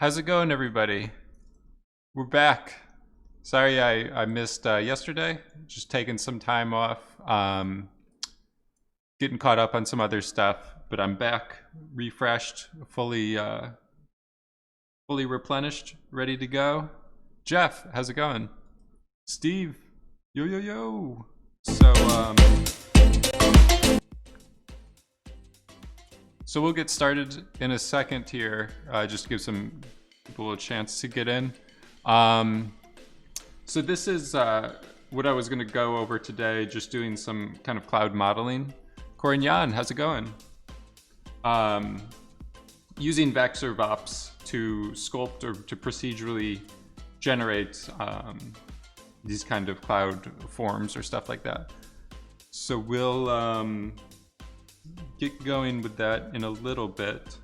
How's it going, everybody? We're back. Sorry I missed yesterday. Just taking some time off, getting caught up on some other stuff. But I'm back, refreshed, fully replenished, ready to go. Jeff, how's it going? Steve, yo yo yo. So we'll get started in a second here. Just give some people a chance to get in. So this is what I was going to go over today, just doing some kind of cloud modeling. Corignan, how's it going? Using vector ops to sculpt or to procedurally generate these kind of cloud forms or stuff like that. So we'll get going with that in a little bit.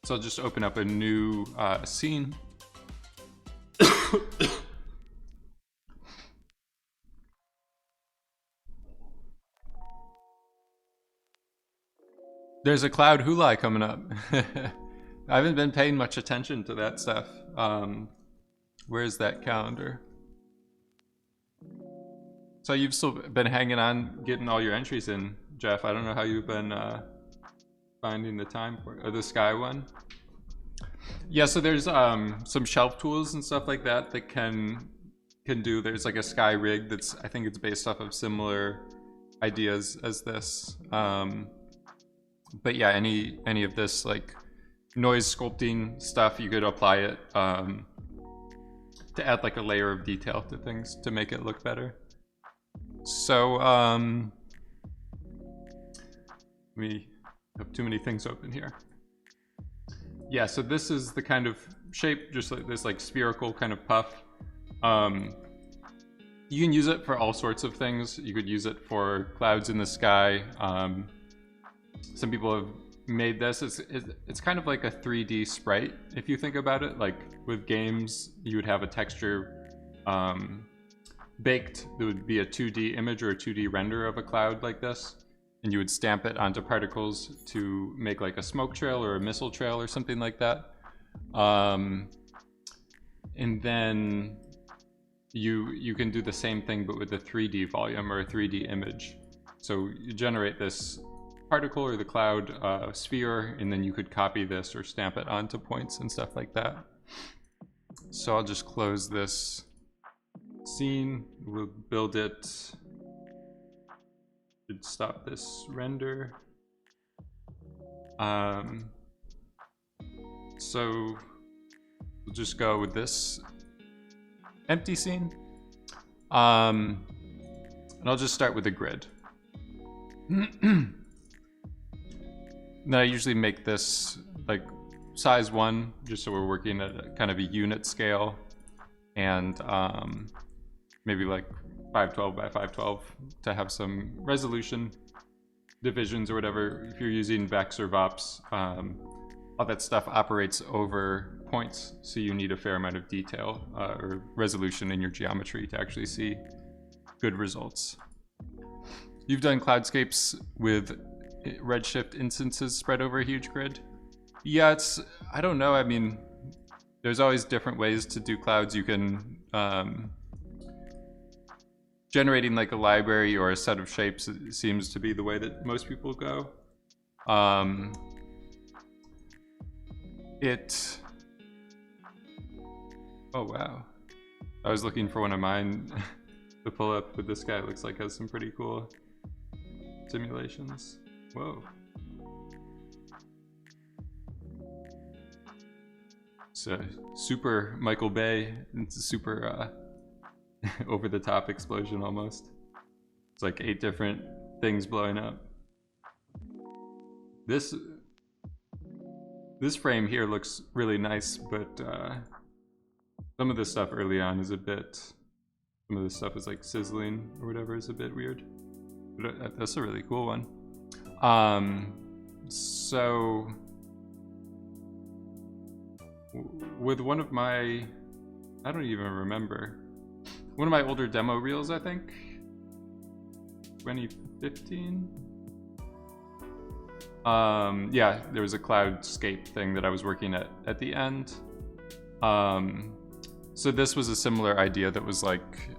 So I'll just open up a new scene. There's a cloud hulai coming up. I haven't been paying much attention to that stuff. Where's that calendar? So you've still been hanging on, getting all your entries in, Jeff. I don't know how you've been finding the time for it. Or the sky one. Yeah, so there's some shelf tools and stuff like that that can do. There's like a sky rig that's, I think it's based off of similar ideas as this. But yeah, any of this like noise sculpting stuff, you could apply it to add like a layer of detail to things to make it look better. So we have too many things open here. Yeah, so this is the kind of shape, just like this like spherical kind of puff. You can use it for all sorts of things. You could use it for clouds in the sky. Some people have made this. It's kind of like a 3D sprite, if you think about it. Like with games, you would have a texture baked. There would be a 2D image or a 2D render of a cloud like this, and you would stamp it onto particles to make like a smoke trail or a missile trail or something like that. And then you can do the same thing but with a 3D volume or a 3D image. So you generate this particle or the cloud sphere, and then you could copy this or stamp it onto points and stuff like that. So I'll just close this scene. We'll build it. Should stop this render. So we'll just go with this empty scene. And I'll just start with a grid. Then I usually make this like size 1, just so we're working at a kind of a unit scale, and maybe like 512 by 512 to have some resolution divisions or whatever. If you're using vex or vops, all that stuff operates over points, so you need a fair amount of detail or resolution in your geometry to actually see good results. You've done cloudscapes with Redshift instances spread over a huge grid? Yeah, I don't know. I mean, there's always different ways to do clouds. You can, generating like a library or a set of shapes seems to be the way that most people go. Oh wow. I was looking for one of mine to pull up, but this guy looks like has some pretty cool simulations. Whoa. It's a super Michael Bay. It's a super over the top explosion almost. It's like 8 different things blowing up. This frame here looks really nice, but some of the stuff early on is a bit, some of this stuff is like sizzling or whatever is a bit weird. But that's a really cool one. So with one of my I don't even remember. One of my older demo reels, I think. 2015? Yeah, there was a cloudscape thing that I was working at the end. So this was a similar idea that was like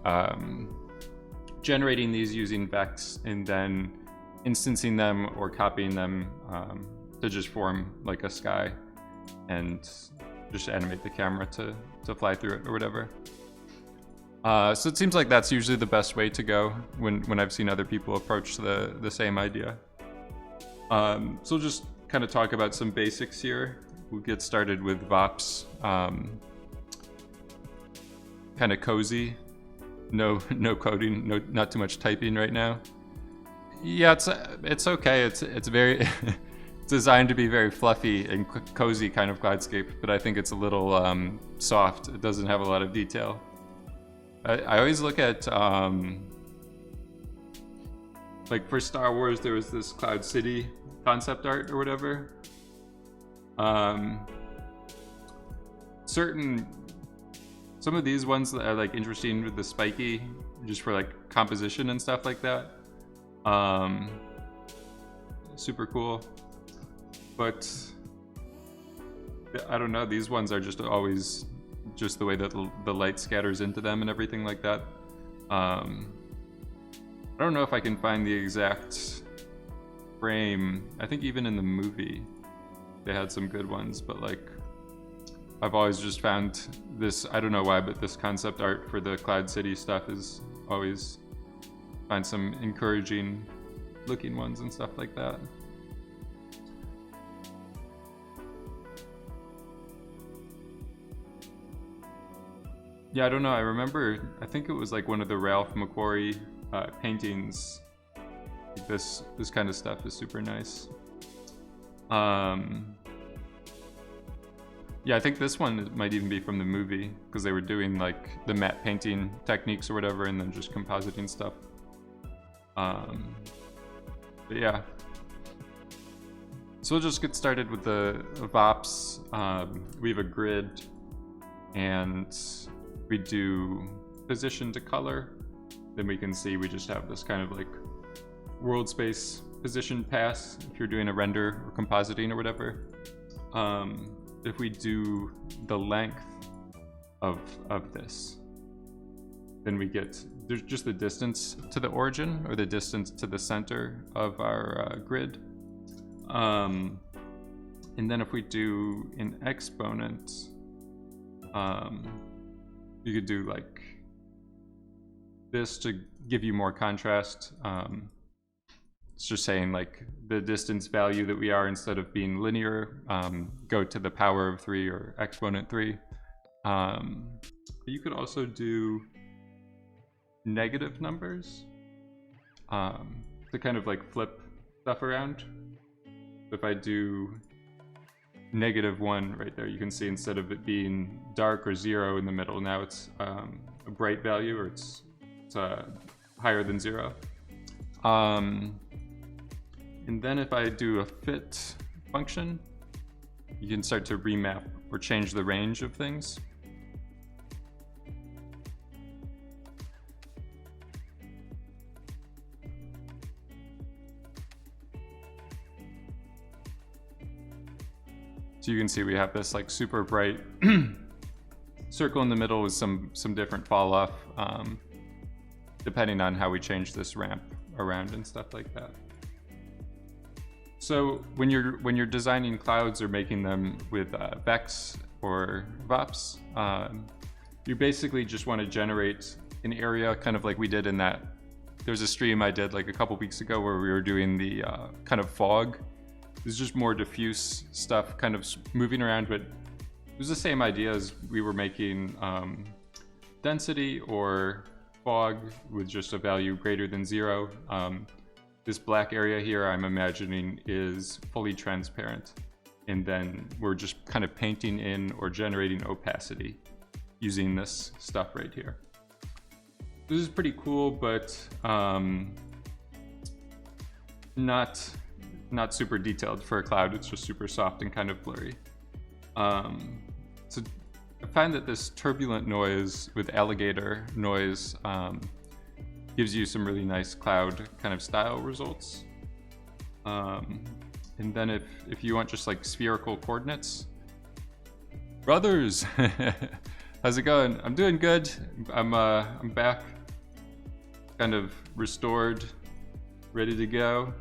generating these using Vex and then instancing them or copying them to just form like a sky and just animate the camera to fly through it or whatever. So it seems like that's usually the best way to go when I've seen other people approach the same idea. So we'll just kind of talk about some basics here. We'll get started with VOPs. Kind of cozy. No coding, not too much typing right now. Yeah, it's okay. It's very designed to be very fluffy and cozy kind of cloudscape, but I think it's a little soft. It doesn't have a lot of detail. I always look at like for Star Wars, there was this Cloud City concept art or whatever. Some of these ones that are like interesting with the spiky, just for like composition and stuff like that. Super cool. But I don't know, these ones are just always just the way that the light scatters into them and everything like that. I don't know if I can find the exact frame. I think even in the movie they had some good ones, but like I've always just found this, I don't know why, but this concept art for the Cloud City stuff is always find some encouraging looking ones and stuff like that. Yeah, I don't know. I remember, I think it was like one of the Ralph McQuarrie paintings. This kind of stuff is super nice. Yeah, I think this one might even be from the movie because they were doing like the matte painting techniques or whatever and then just compositing stuff. But yeah. So we'll just get started with the VOPs. We have a grid and we do position to color. Then we can see we just have this kind of like world space position pass if you're doing a render or compositing or whatever. If we do the length of this, then we get there's just the distance to the origin or the distance to the center of our grid. And then if we do an exponent, you could do like this to give you more contrast. It's just saying like the distance value that we are, instead of being linear, go to the power of 3 or exponent 3. But you could also do negative numbers to kind of like flip stuff around. If I do -1 right there, you can see instead of it being dark or 0 in the middle, now it's a bright value, or it's higher than 0. And then if I do a fit function, you can start to remap or change the range of things. So you can see we have this like super bright circle in the middle with some different fall off, depending on how we change this ramp around and stuff like that. So when you're designing clouds or making them with Vex or VOPs, you basically just want to generate an area, kind of like we did in that. There's a stream I did like a couple weeks ago where we were doing the kind of fog. It's just more diffuse stuff kind of moving around, but it was the same idea as we were making density or fog with just a value greater than 0. This black area here, I'm imagining, is fully transparent. And then we're just kind of painting in or generating opacity using this stuff right here. This is pretty cool, but not super detailed for a cloud. It's just super soft and kind of blurry. So I find that this turbulent noise with alligator noise gives you some really nice cloud kind of style results. And then if you want just like spherical coordinates, brothers, how's it going? I'm doing good. I'm back, kind of restored, ready to go.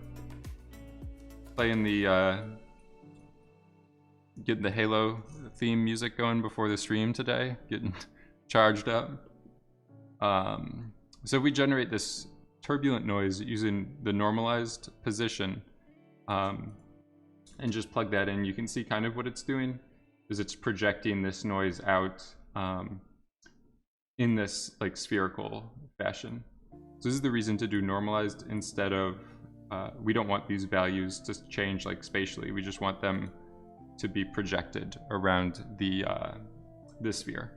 Playing the getting the Halo theme music going before the stream today, getting charged up. So if we generate this turbulent noise using the normalized position, and just plug that in, you can see kind of what it's doing is it's projecting this noise out in this like spherical fashion. So this is the reason to do normalized instead of we don't want these values to change like spatially. We just want them to be projected around the sphere.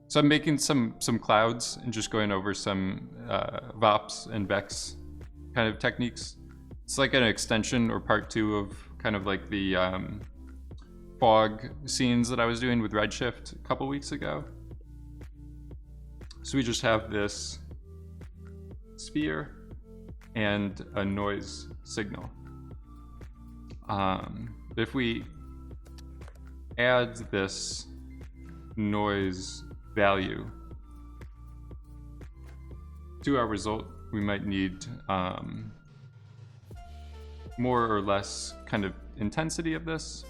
So I'm making some clouds and just going over some VOPs and VEX kind of techniques. It's like an extension or part 2 of kind of like the fog scenes that I was doing with Redshift a couple weeks ago. So we just have this sphere and a noise signal. If we add this noise value to our result, we might need more or less kind of intensity of this.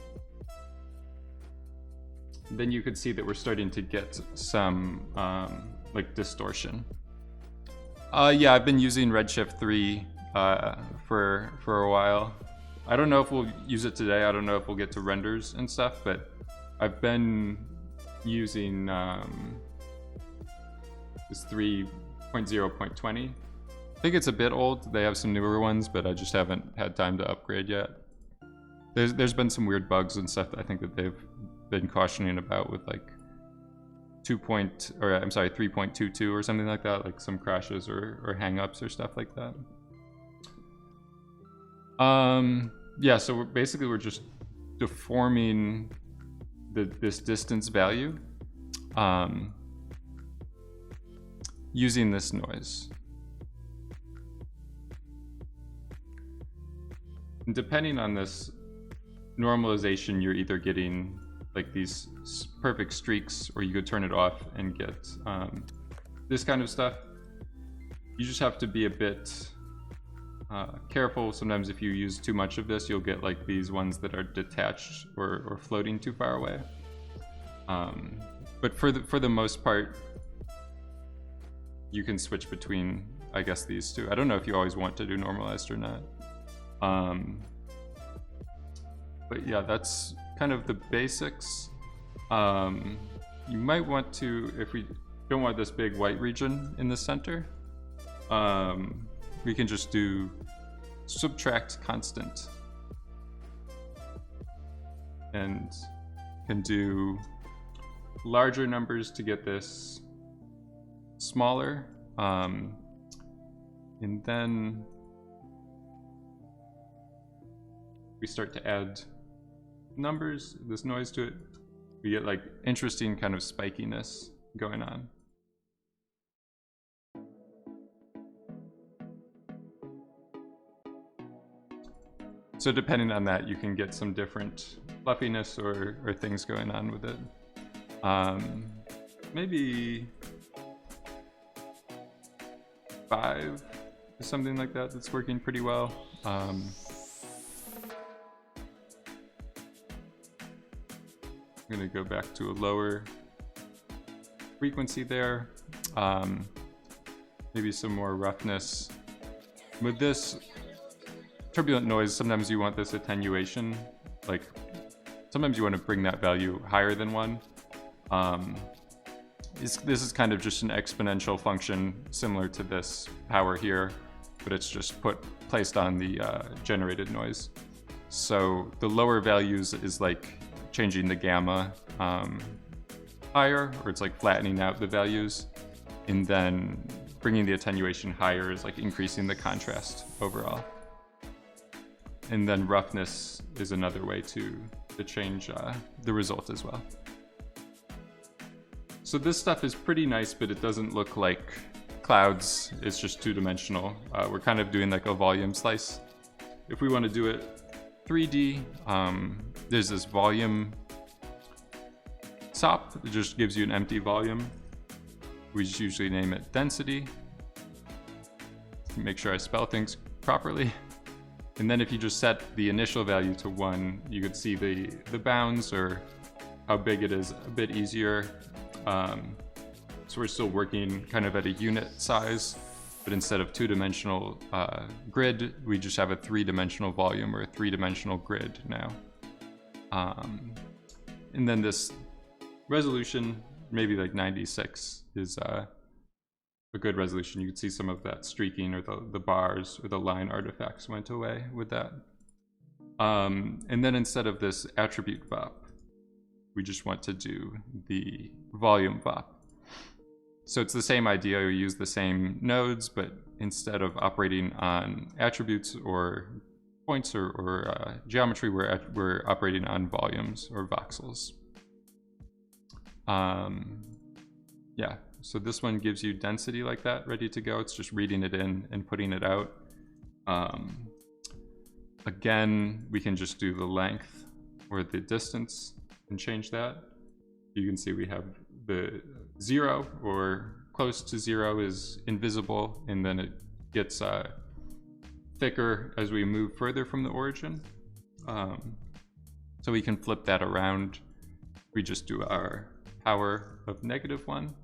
Then you could see that we're starting to get some like distortion. Yeah, I've been using Redshift 3 for a while. I don't know if we'll use it today. I don't know if we'll get to renders and stuff, but I've been using this 3.0.20. I think it's a bit old. They have some newer ones, but I just haven't had time to upgrade yet. There's been some weird bugs and stuff that I think that they've been cautioning about with like 3.22 or something like that, like some crashes or hang-ups or stuff like that. Yeah, so we're just deforming this distance value using this noise. And depending on this normalization, you're either getting like these perfect streaks, or you could turn it off and get this kind of stuff. You just have to be a bit careful. Sometimes if you use too much of this, you'll get like these ones that are detached or floating too far away. But for the most part, you can switch between, I guess, these two. I don't know if you always want to do normalized or not. But yeah, that's kind of the basics. You might want to, if we don't want this big white region in the center, we can just do subtract constant and can do larger numbers to get this smaller, and then we start to add numbers, this noise to it, we get like interesting kind of spikiness going on. So depending on that, you can get some different fluffiness or things going on with it. Maybe 5 or something like that, that's working pretty well. I'm gonna go back to a lower frequency there. Maybe some more roughness. With this turbulent noise, sometimes you want this attenuation. Like, sometimes you want to bring that value higher than 1. This is kind of just an exponential function similar to this power here, but it's just placed on the generated noise. So the lower values is like changing the gamma higher, or it's like flattening out the values, and then bringing the attenuation higher is like increasing the contrast overall. And then roughness is another way to change the result as well. So this stuff is pretty nice, but it doesn't look like clouds. It's just two-dimensional. We're kind of doing like a volume slice. If we want to do it 3D, there's this volume SOP. It just gives you an empty volume. We just usually name it density. Make sure I spell things properly. And then if you just set the initial value to 1, you could see the bounds or how big it is a bit easier. So we're still working kind of at a unit size, but instead of two-dimensional grid, we just have a 3-dimensional volume or a 3-dimensional grid now. And then this resolution, maybe like 96, is a good resolution. You can see some of that streaking or the bars or the line artifacts went away with that. And then instead of this attribute VOP, we just want to do the volume VOP. So it's the same idea. We use the same nodes, but instead of operating on attributes or points or geometry, we're operating on volumes or voxels. Yeah, so this one gives you density like that, ready to go. It's just reading it in and putting it out. Again, we can just do the length or the distance and change that. You can see we have the 0 or close to 0 is invisible, and then it gets thicker as we move further from the origin. So we can flip that around. We just do our power of -1.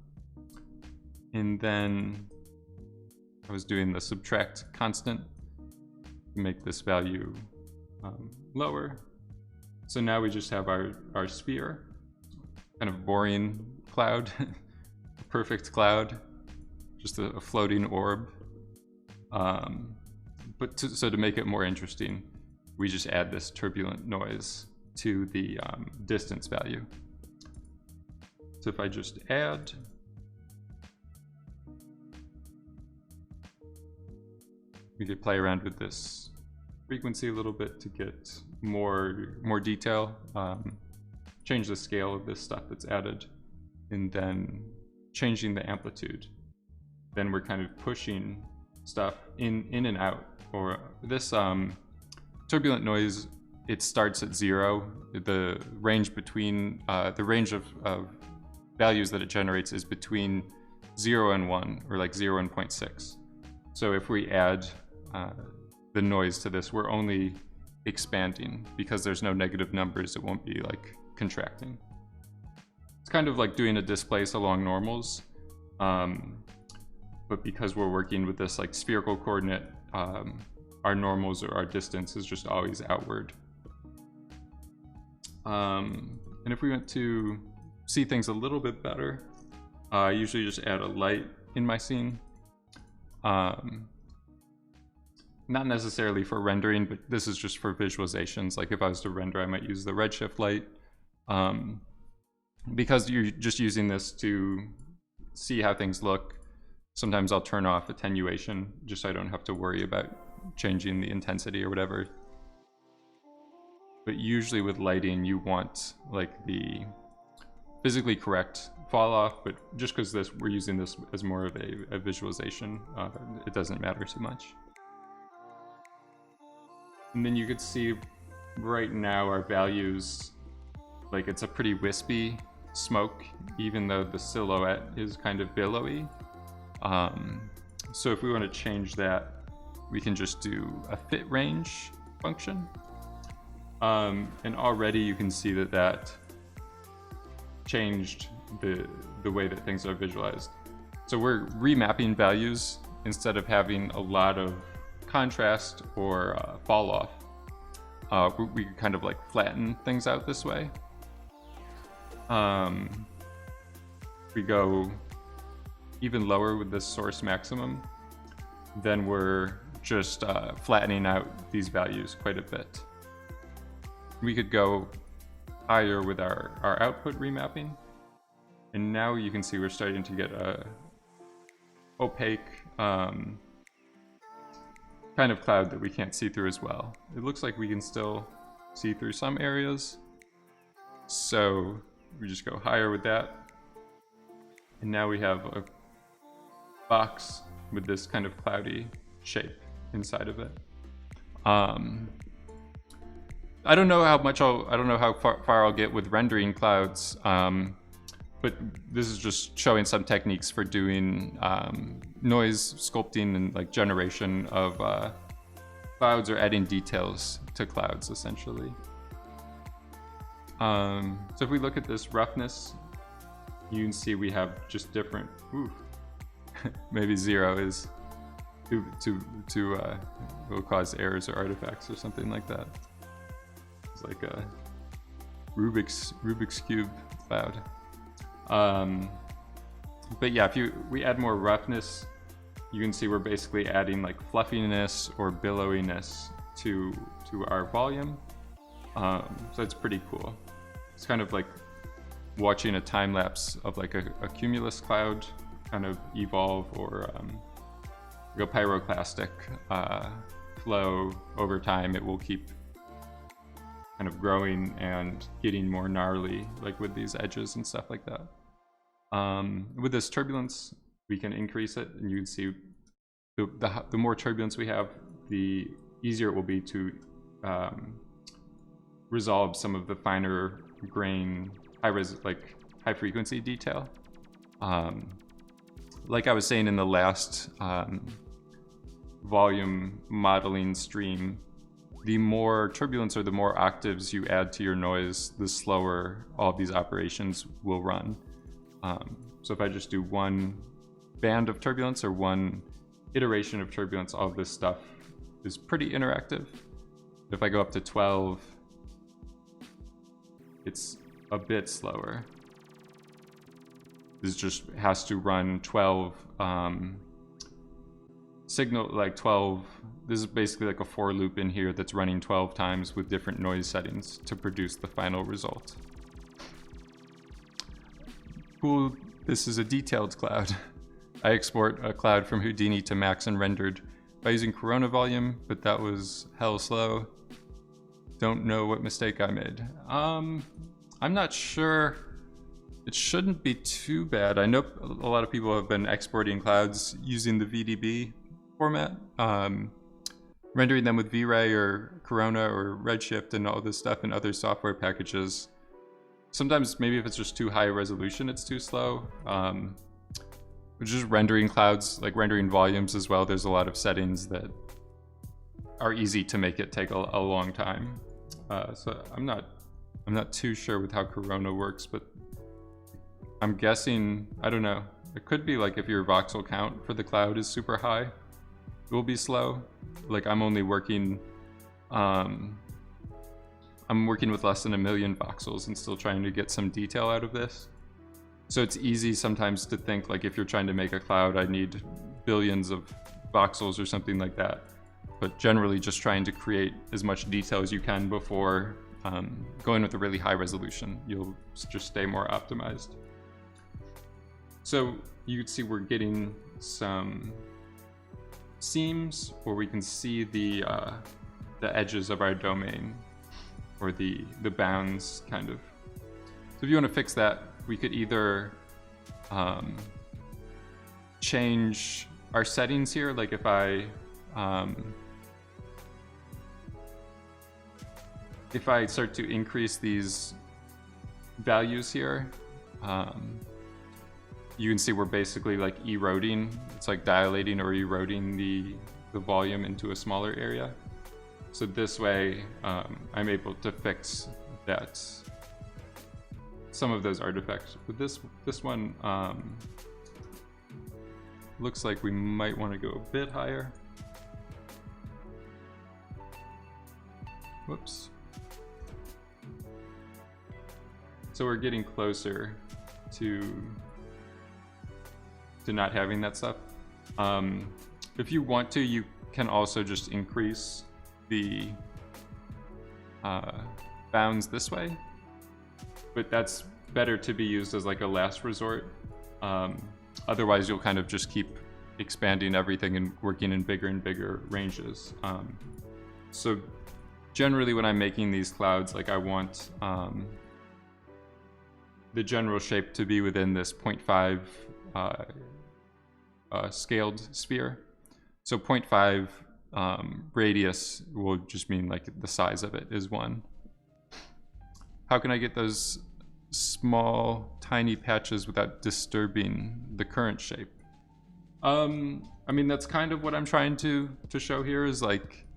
And then I was doing the subtract constant to make this value lower. So now we just have our sphere, kind of boring cloud, a perfect cloud, just a floating orb. So to make it more interesting, we just add this turbulent noise to the distance value. So if I just add, we could play around with this frequency a little bit to get more detail, change the scale of this stuff that's added, and then changing the amplitude. Then we're kind of pushing stuff in and out. Or this turbulent noise, it starts at 0. The range between the range of values that it generates is between 0 and 1, or like 0 and 0.6. So if we add the noise to this, we're only expanding. Because there's no negative numbers, it won't be like contracting. It's kind of like doing a displace along normals, but because we're working with this like spherical coordinate, our normals or our distance is just always outward. And if we want to see things a little bit better, I usually just add a light in my scene. Not necessarily for rendering, but this is just for visualizations. Like if I was to render, I might use the redshift light. Because you're just using this to see how things look, sometimes I'll turn off attenuation just so I don't have to worry about changing the intensity or whatever. But usually with lighting, you want like the physically correct fall off, but just because we're using this as more of a visualization, it doesn't matter too much. And then you could see right now our values, like it's a pretty wispy smoke, even though the silhouette is kind of billowy. So if we want to change that, we can just do a fit range function. And already you can see that changed the way that things are visualized. So we're remapping values instead of having a lot of contrast or fall off. We kind of like flatten things out this way. We go even lower with this source maximum, then we're just flattening out these values quite a bit. We could go higher with our output remapping, and now you can see we're starting to get a opaque kind of cloud that we can't see through as well. It looks like we can still see through some areas, so we just go higher with that. And now we have a box with this kind of cloudy shape inside of it. I don't know how much I don't know how far I'll get with rendering clouds, but this is just showing some techniques for doing noise sculpting and like generation of clouds, or adding details to clouds essentially. So if we look at this roughness, you can see we have just different, maybe 0 is will cause errors or artifacts or something like that. It's like a Rubik's Cube cloud. But yeah, if we add more roughness, you can see we're basically adding like fluffiness or billowiness to our volume. So it's pretty cool. It's kind of like watching a time lapse of like a cumulus cloud kind of evolve, or like a pyroclastic flow over time. It will keep kind of growing and getting more gnarly, like with these edges and stuff like that. With this turbulence, we can increase it, and you can see the more turbulence we have, the easier it will be to resolve some of the finer grain, high frequency detail. Like I was saying in the last volume modeling stream, the more turbulence or the more octaves you add to your noise, the slower all of these operations will run. So if I just do one band of turbulence or one iteration of turbulence, all of this stuff is pretty interactive. If I go up to 12, it's a bit slower. This just has to run 12 signal, like 12. This is basically like a for loop in here that's running 12 times with different noise settings to produce the final result. Cool, this is a detailed cloud. I export a cloud from Houdini to Max and rendered by using Corona volume, but that was hell slow. Don't know what mistake I made. I'm not sure. It shouldn't be too bad. I know a lot of people have been exporting clouds using the VDB format, rendering them with V-Ray or Corona or Redshift and all this stuff in other software packages. Sometimes maybe if it's just too high a resolution, it's too slow. Just rendering clouds, like rendering volumes as well, there's a lot of settings that are easy to make it take a long time. So I'm not too sure with how Corona works, but I'm guessing, I don't know. It could be like if your voxel count for the cloud is super high, it will be slow. Like I'm only working, I'm working with less than 1 million voxels and still trying to get some detail out of this. So it's easy sometimes to think like if you're trying to make a cloud, I need billions of voxels or something like that. But generally just trying to create as much detail as you can before going with a really high resolution. You'll just stay more optimized. So you can see we're getting some seams where we can see the edges of our domain, or the bounds kind of. So if you want to fix that, we could either change our settings here. Like if I start to increase these values here, you can see we're basically like eroding. It's like dilating or eroding the volume into a smaller area. So this way, I'm able to fix that, some of those artifacts. But this one looks like we might want to go a bit higher. Whoops. So we're getting closer to not having that stuff. If you want to, you can also just increase the bounds this way, but that's better to be used as like a last resort. Otherwise you'll kind of just keep expanding everything and working in bigger and bigger ranges. So generally when I'm making these clouds, like I want the general shape to be within this 0.5 scaled sphere. So 0.5 radius will just mean like the size of it is 1. How can I get those small, tiny patches without disturbing the current shape? I mean, that's kind of what I'm trying to show here is like,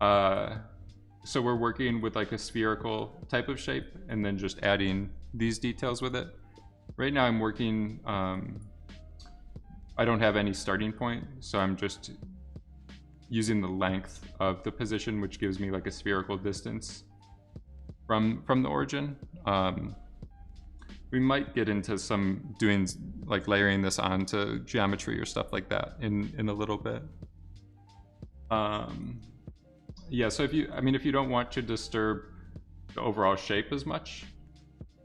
so we're working with like a spherical type of shape and then just adding these details with it. Right now I'm working, I don't have any starting point, so I'm just using the length of the position, which gives me like a spherical distance from the origin. We might get into some doing like layering this onto geometry or stuff like that in a little bit. Yeah, so if you don't want to disturb the overall shape as much,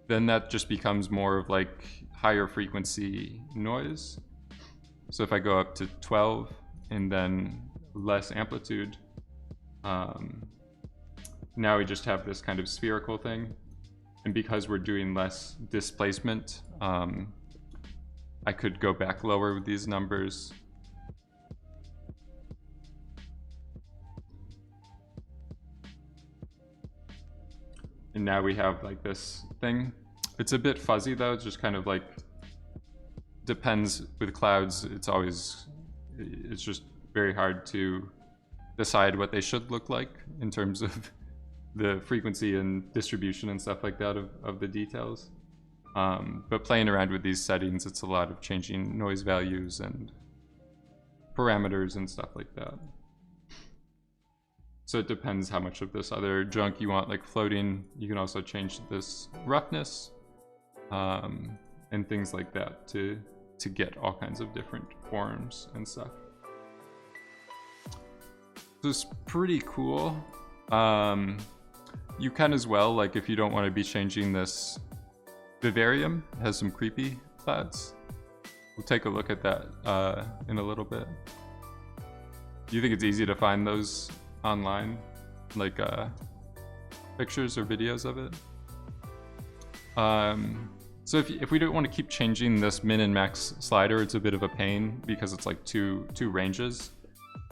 then that just becomes more of like higher frequency noise. So if I go up to 12 and then less amplitude, now we just have this kind of spherical thing. And because we're doing less displacement, I could go back lower with these numbers. And now we have like this thing. It's a bit fuzzy though, it's just kind of like, depends with clouds, it's just very hard to decide what they should look like in terms of the frequency and distribution and stuff like that of the details. But playing around with these settings, it's a lot of changing noise values and parameters and stuff like that. So it depends how much of this other junk you want like floating. You can also change this roughness and things like that to get all kinds of different forms and stuff. So it's pretty cool. You can as well, like if you don't want to be changing this, Vivarium has some creepy clouds. We'll take a look at that in a little bit. Do you think it's easy to find those online, like pictures or videos of it? So if we don't want to keep changing this min and max slider, it's a bit of a pain because it's like two ranges.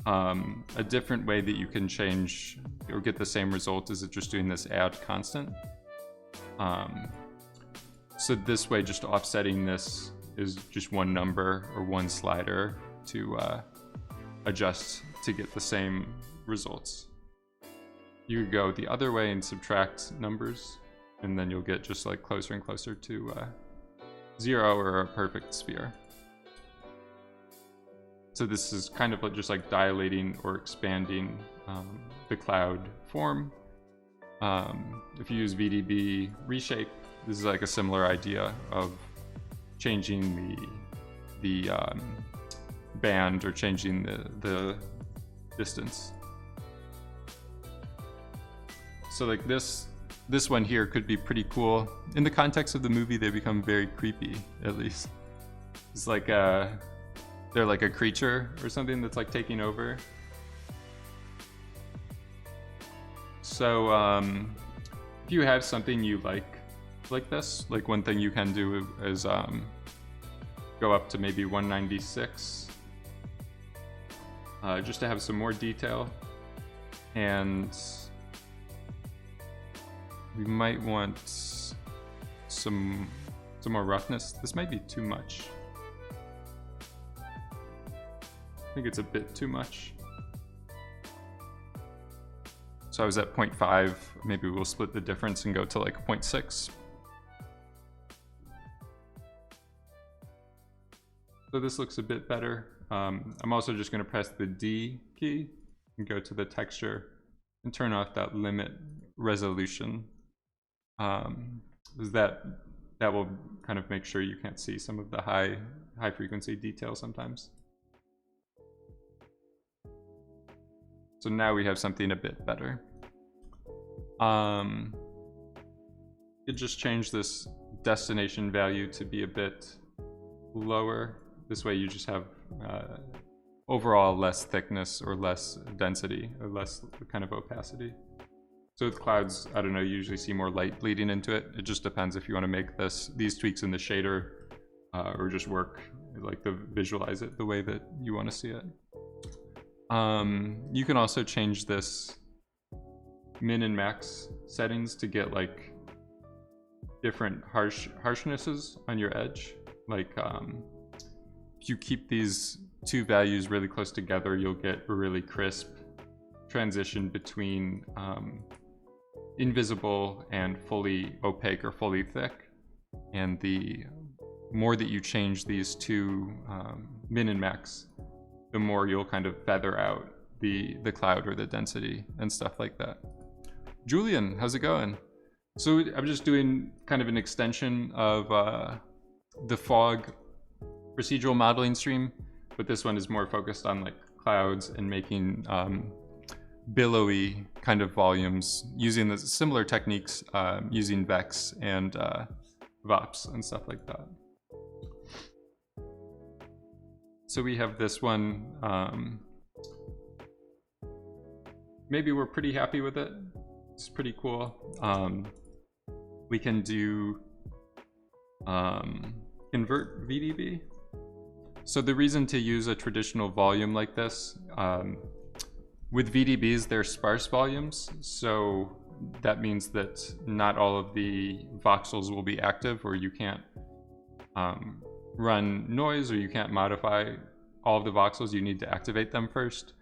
A different way that you can change or get the same result is just doing this add constant. So this way, just offsetting this is just one number or one slider to adjust to get the same results. You could go the other way and subtract numbers, and then you'll get just like closer and closer to 0 or a perfect sphere. So this is kind of just like dilating or expanding the cloud form. If you use VDB reshape, this is like a similar idea of changing the band or changing the distance. So like this one here could be pretty cool. In the context of the movie, they become very creepy, at least. It's like they're like a creature or something that's like taking over. So if you have something you like this, like one thing you can do is go up to maybe 196 just to have some more detail, and we might want some more roughness. This might be too much. I think it's a bit too much. So I was at 0.5, maybe we'll split the difference and go to like 0.6. So this looks a bit better. I'm also just going to press the D key and go to the texture and turn off that limit resolution. Because that will kind of make sure you can't see some of the high frequency detail sometimes. So now we have something a bit better. Could just change this destination value to be a bit lower. This way you just have overall less thickness or less density or less kind of opacity. So with clouds, I don't know, you usually see more light bleeding into it. It just depends if you want to make these tweaks in the shader or just work, like to visualize it the way that you want to see it. You can also change this min and max settings to get like different harshnesses on your edge. Like if you keep these two values really close together, you'll get a really crisp transition between invisible and fully opaque or fully thick. And the more that you change these two min and max, the more you'll kind of feather out the cloud or the density and stuff like that. Julian, how's it going? So I'm just doing kind of an extension of the fog procedural modeling stream, but this one is more focused on like clouds and making billowy kind of volumes using the similar techniques, using Vex and VOPs and stuff like that. So we have this one, maybe we're pretty happy with it. It's pretty cool. We can do convert VDB. So the reason to use a traditional volume like this, with VDBs, they're sparse volumes. So that means that not all of the voxels will be active, or you can't run noise, or you can't modify all of the voxels. You need to activate them first.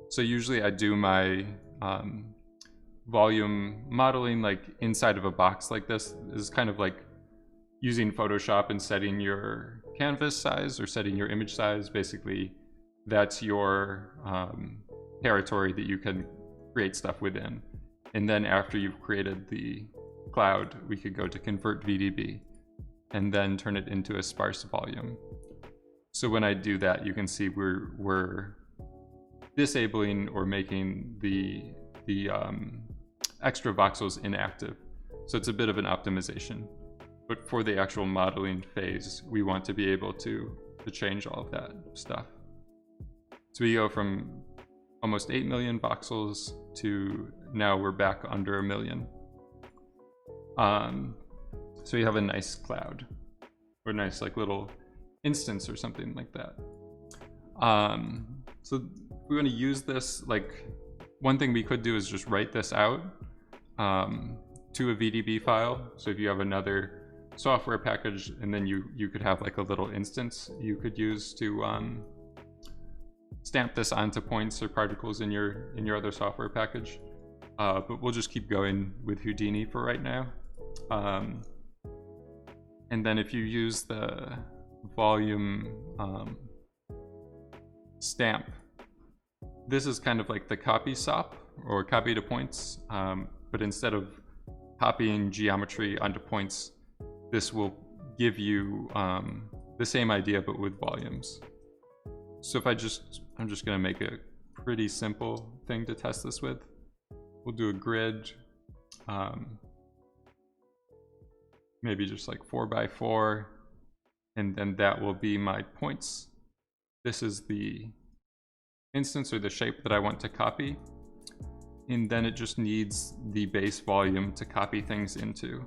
So usually I do my volume modeling like inside of a box like this. This is kind of like using Photoshop and setting your canvas size or setting your image size. Basically, that's your territory that you can create stuff within. And then after you've created the cloud, we could go to convert VDB and then turn it into a sparse volume. So when I do that, you can see we're disabling or making the extra voxels inactive. So it's a bit of an optimization. But for the actual modeling phase, we want to be able to change all of that stuff. So we go from almost 8 million voxels to now we're back under 1 million. So you have a nice cloud or a nice like little instance or something like that. So we want to use this, like one thing we could do is just write this out to a VDB file. So if you have another software package, and then you could have like a little instance you could use to stamp this onto points or particles in your other software package. But we'll just keep going with Houdini for right now. And then if you use the volume stamp, this is kind of like the copy SOP or copy to points, but instead of copying geometry onto points, this will give you the same idea but with volumes. So if I'm just gonna make a pretty simple thing to test this with. We'll do a grid, maybe just like 4x4, and then that will be my points. This is the instance or the shape that I want to copy, and then it just needs the base volume to copy things into.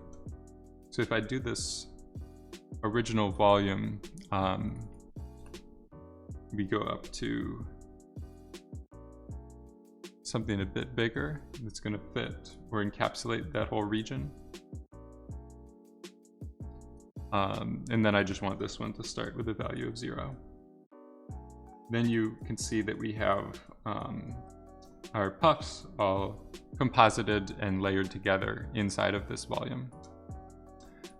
So if I do this original volume, we go up to something a bit bigger that's going to fit or encapsulate that whole region. And then I just want this one to start with a value of 0. Then you can see that we have our puffs all composited and layered together inside of this volume.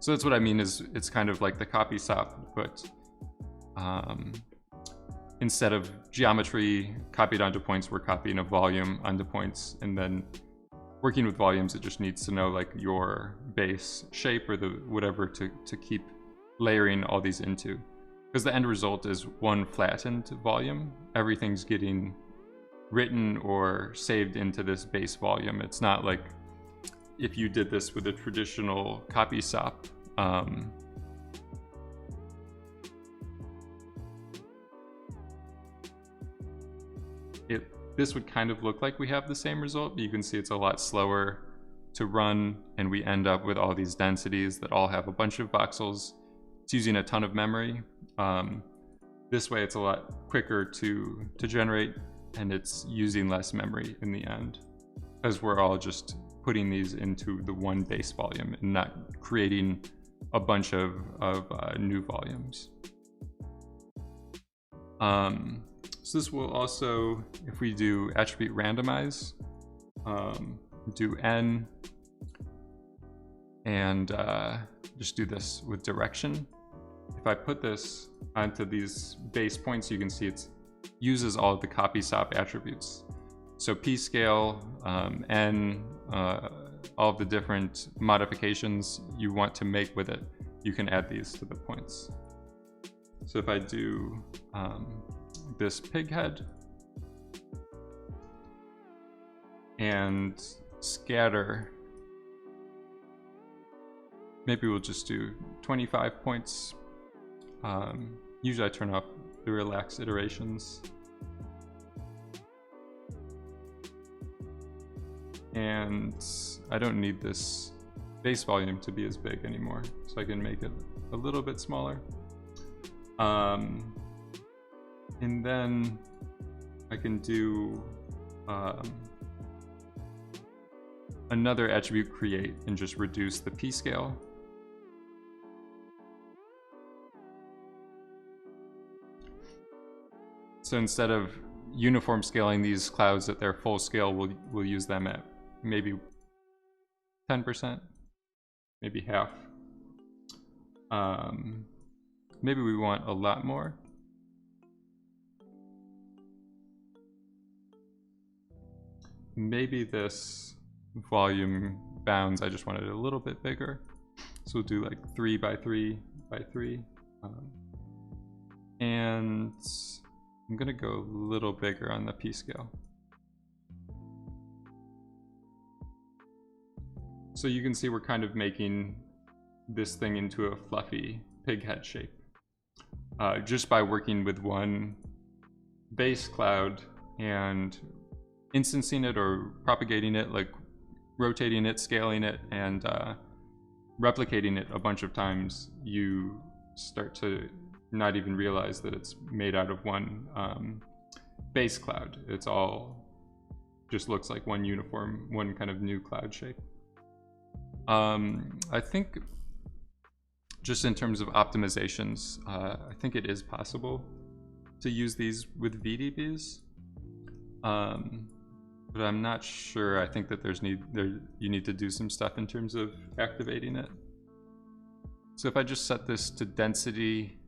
So that's what I mean, is it's kind of like the copy SOP, but instead of geometry copied onto points, we're copying a volume onto points, and then working with volumes, it just needs to know like your base shape or the whatever to keep layering all these into. Because the end result is one flattened volume. Everything's getting written or saved into this base volume. It's not like if you did this with a traditional copy SOP. This would kind of look like we have the same result, but you can see it's a lot slower to run, and we end up with all these densities that all have a bunch of voxels. It's using a ton of memory. This way it's a lot quicker to generate, and it's using less memory in the end, as we're all just putting these into the one base volume and not creating a bunch of new volumes. So this will also, if we do attribute randomize, do n, and just do this with direction. If I put this onto these base points, you can see it uses all of the copy stop attributes. So p scale, n, all of the different modifications you want to make with it, you can add these to the points. So if I do this pig head and scatter, maybe we'll just do 25 points. Usually I turn off the relax iterations. And I don't need this base volume to be as big anymore, so I can make it a little bit smaller. And then I can do another attribute create and just reduce the p scale. So instead of uniform scaling these clouds at their full scale, we'll use them at maybe 10%, maybe half. Maybe we want a lot more. Maybe this volume bounds, I just wanted it a little bit bigger. So we'll do like 3 by 3 by 3. And I'm gonna go a little bigger on the p scale. So you can see we're kind of making this thing into a fluffy pig head shape. Just by working with one base cloud and instancing it or propagating it, like rotating it, scaling it, and replicating it a bunch of times, you start to not even realize that it's made out of one base cloud. It's all just looks like one uniform, one kind of new cloud shape. I think just in terms of optimizations, I think it is possible to use these with VDBs, but I'm not sure. I think that you need to do some stuff in terms of activating it. So if I just set this to density,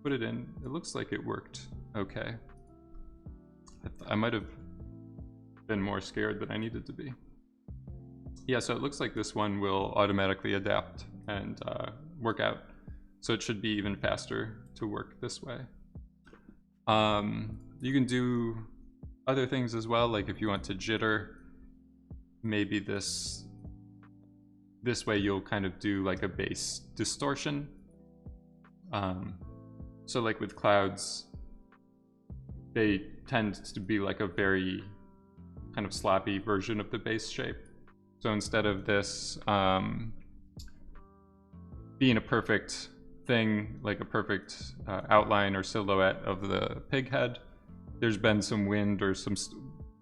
put it in, it looks like it worked okay. I might have been more scared than I needed to be. Yeah, so it looks like this one will automatically adapt and work out. So it should be even faster to work this way. You can do other things as well, like if you want to jitter, maybe this way you'll kind of do like a base distortion. So like with clouds, they tend to be like a very kind of sloppy version of the base shape. So instead of this being a perfect thing, like a perfect outline or silhouette of the pig head, there's been some wind or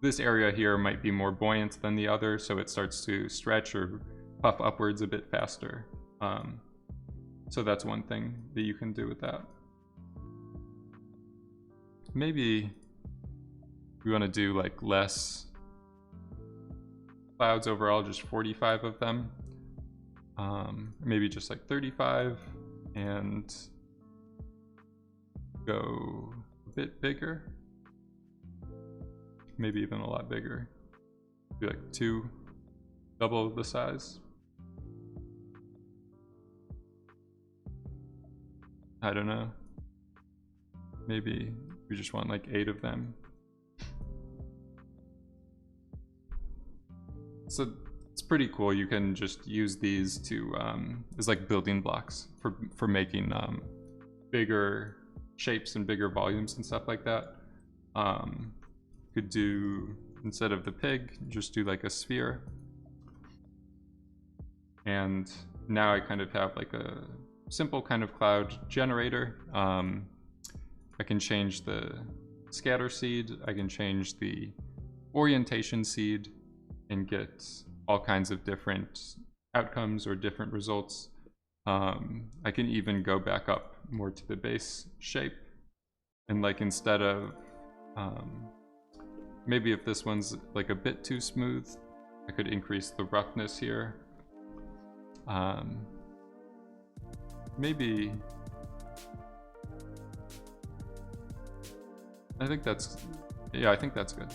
this area here might be more buoyant than the other, so it starts to stretch or puff upwards a bit faster. So that's one thing that you can do with that. Maybe we want to do like less clouds overall, just 45 of them. Maybe just like 35 and go a bit bigger. Maybe even a lot bigger. Be like double the size. I don't know. Maybe we just want like 8 of them. So it's pretty cool. You can just use these to as like building blocks for making bigger shapes and bigger volumes and stuff like that. Could do instead of the pig, just do like a sphere. And now I kind of have like a simple kind of cloud generator. I can change the scatter seed, I can change the orientation seed and get all kinds of different outcomes or different results. I can even go back up more to the base shape, and like instead of maybe if this one's like a bit too smooth, I could increase the roughness here. Maybe I think that's good.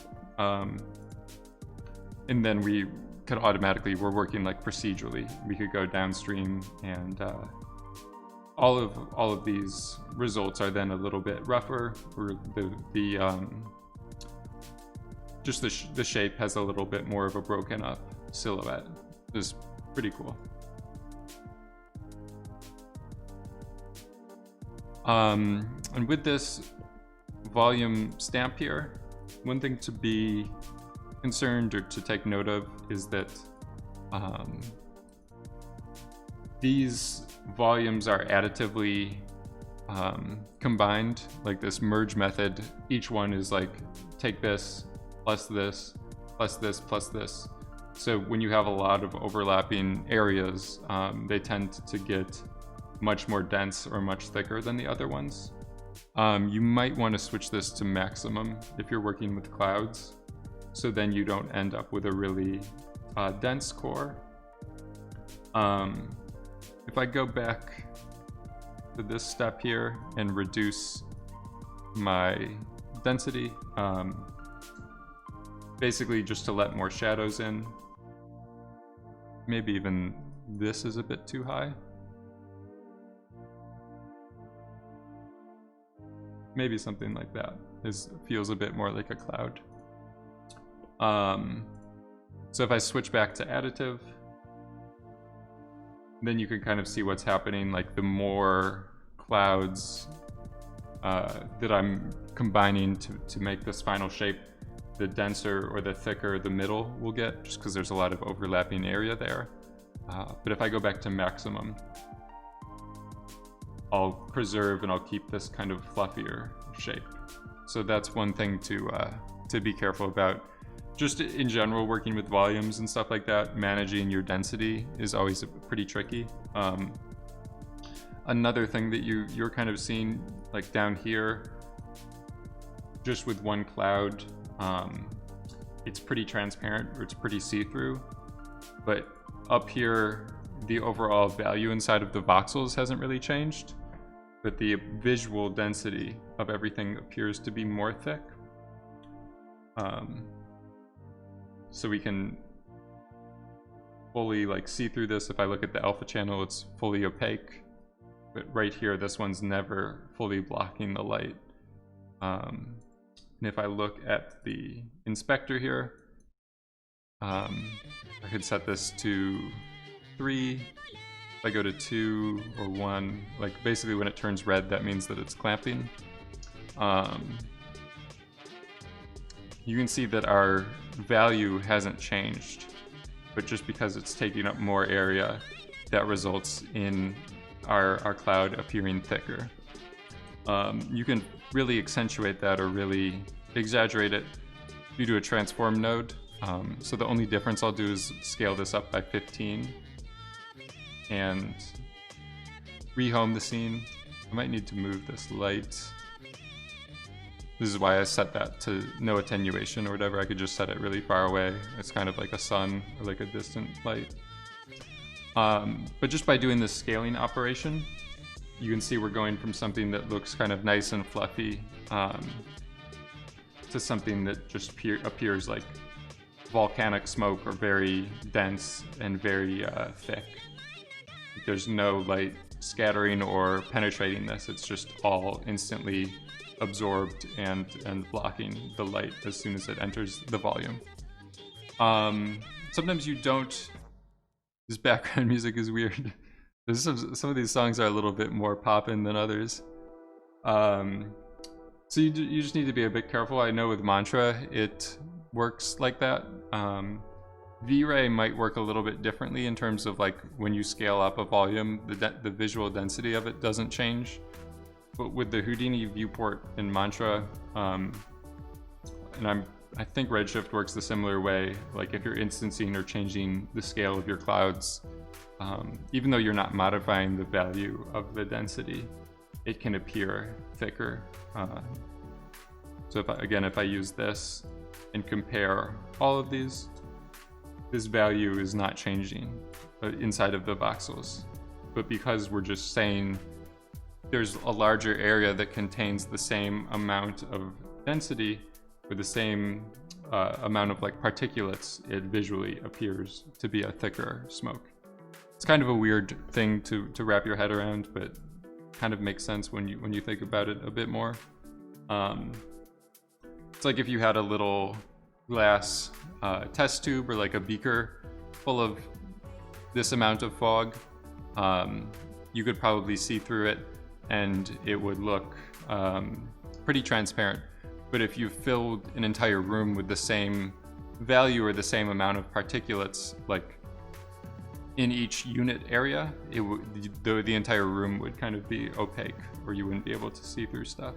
And then we could automatically, we're working like procedurally, we could go downstream, and all of these results are then a little bit rougher, or just the shape has a little bit more of a broken up silhouette. It's pretty cool. And with this volume stamp here, one thing to be concerned or to take note of is that these volumes are additively combined, like this merge method. Each one is like, take this, plus this, plus this, plus this. So when you have a lot of overlapping areas, they tend to get much more dense or much thicker than the other ones. You might want to switch this to maximum if you're working with clouds, so then you don't end up with a really dense core. If I go back to this step here and reduce my density, basically just to let more shadows in, maybe even this is a bit too high. Maybe something like that feels a bit more like a cloud. So if I switch back to additive, then you can kind of see what's happening. Like the more clouds that I'm combining to make this final shape, the denser or the thicker the middle will get, just because there's a lot of overlapping area there. But if I go back to maximum, I'll preserve and I'll keep this kind of fluffier shape. So that's one thing to be careful about. Just in general, working with volumes and stuff like that, managing your density is always pretty tricky. Another thing that you're kind of seeing, like down here, just with one cloud, it's pretty transparent, or it's pretty see-through. But up here, the overall value inside of the voxels hasn't really changed, but the visual density of everything appears to be more thick. So we can fully like see through this. If I look at the alpha channel, it's fully opaque, but right here, this one's never fully blocking the light. And if I look at the inspector here, I could set this to 3. If I go to 2 or 1, like basically when it turns red, that means that it's clamping. You can see that our value hasn't changed, but just because it's taking up more area, that results in our cloud appearing thicker. You can really accentuate that or really exaggerate it due to a transform node. So the only difference I'll do is scale this up by 15 and rehome the scene. I might need to move this light. This is why I set that to no attenuation or whatever. I could just set it really far away. It's kind of like a sun or like a distant light. But just by doing this scaling operation, you can see we're going from something that looks kind of nice and fluffy to something that just appears like volcanic smoke, or very dense and very thick. There's no light scattering or penetrating this. It's just all instantly absorbed and blocking the light as soon as it enters the volume. Sometimes you don't. This background music is weird. Some of these songs are a little bit more poppin' than others. So you just need to be a bit careful. I know with Mantra, works like that. V-Ray might work a little bit differently in terms of like when you scale up a volume, the visual density of it doesn't change. But with the Houdini viewport in Mantra, and I think Redshift works the similar way. Like if you're instancing or changing the scale of your clouds, even though you're not modifying the value of the density, it can appear thicker. So if I use this and compare all of these, this value is not changing inside of the voxels. But because we're just saying there's a larger area that contains the same amount of density or the same amount of like particulates, it visually appears to be a thicker smoke. It's kind of a weird thing to wrap your head around, but kind of makes sense when you think about it a bit more. It's like if you had a little glass test tube or like a beaker full of this amount of fog, you could probably see through it and it would look pretty transparent. But if you filled an entire room with the same value or the same amount of particulates, like in each unit area, the entire room would kind of be opaque, or you wouldn't be able to see through stuff.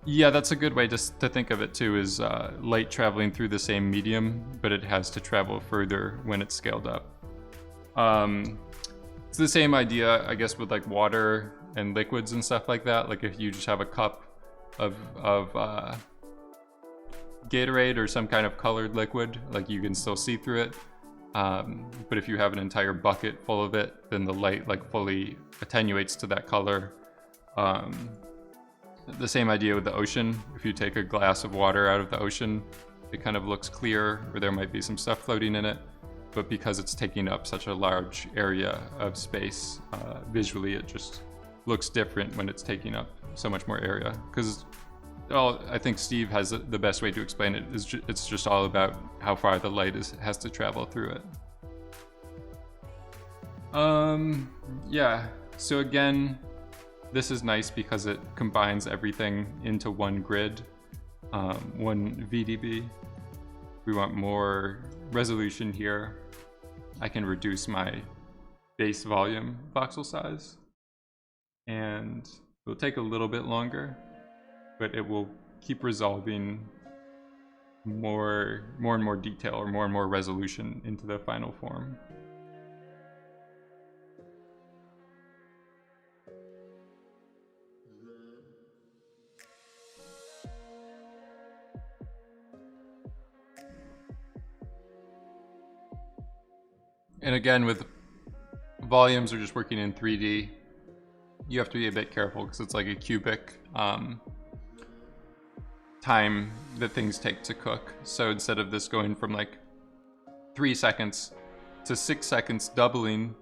Yeah, that's a good way just to think of it too, is light traveling through the same medium, but it has to travel further when it's scaled up. It's the same idea, I guess, with like water and liquids and stuff like that. Like if you just have a cup of Gatorade or some kind of colored liquid, like you can still see through it. But if you have an entire bucket full of it, then the light like fully attenuates to that color. The same idea with the ocean. If you take a glass of water out of the ocean, it kind of looks clear, or there might be some stuff floating in it. But because it's taking up such a large area of space, visually it just looks different when it's taking up so much more area. Because I think Steve has the best way to explain it. It's just all about how far the light has to travel through it. Yeah, so again, this is nice because it combines everything into one grid, one VDB. We want more resolution here. I can reduce my base volume voxel size, and it will take a little bit longer, but it will keep resolving more and more detail, or more and more resolution into the final form. And again, with volumes are just working in 3D, you have to be a bit careful because it's like a cubic time that things take to cook. So instead of this going from like 3 seconds to 6 seconds, doubling,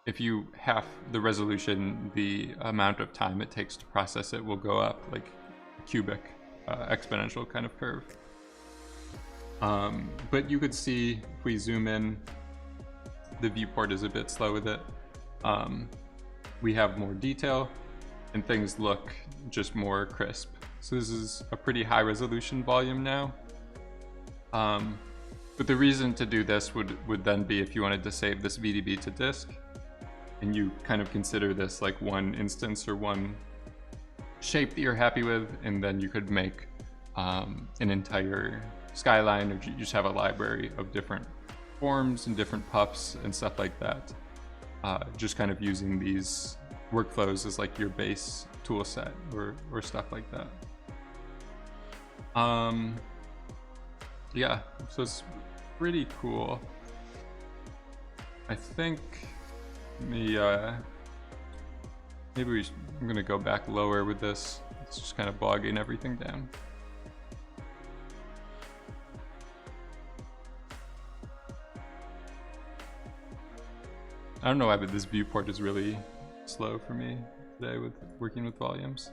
if you half the resolution, the amount of time it takes to process it will go up, like a cubic exponential kind of curve. But you could see if we zoom in, the viewport is a bit slow with it. We have more detail and things look just more crisp. So this is a pretty high resolution volume now. But the reason to do this would then be if you wanted to save this VDB to disk, and you kind of consider this like one instance or one shape that you're happy with, and then you could make an entire skyline, or you just have a library of different forms and different puffs and stuff like that. Just kind of using these workflows as like your base tool set or stuff like that. Yeah, so it's pretty cool. I think maybe I'm gonna go back lower with this. It's just kind of bogging everything down. I don't know why, but this viewport is really slow for me today with working with volumes.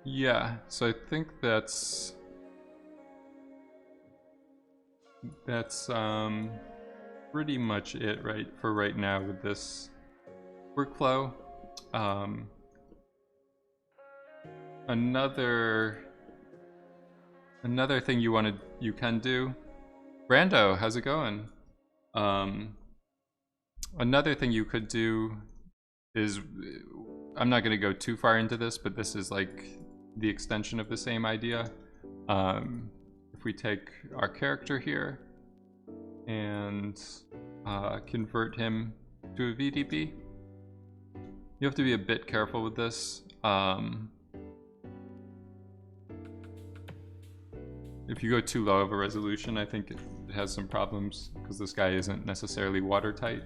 Yeah, so I think that's pretty much it for right now with this workflow. Another thing you can do. Brando, how's it going? Another thing you could do is, I'm not going to go too far into this, but this is like the extension of the same idea. If we take our character here and convert him to a VDB, you have to be a bit careful with this. If you go too low of a resolution, I think it has some problems because this guy isn't necessarily watertight.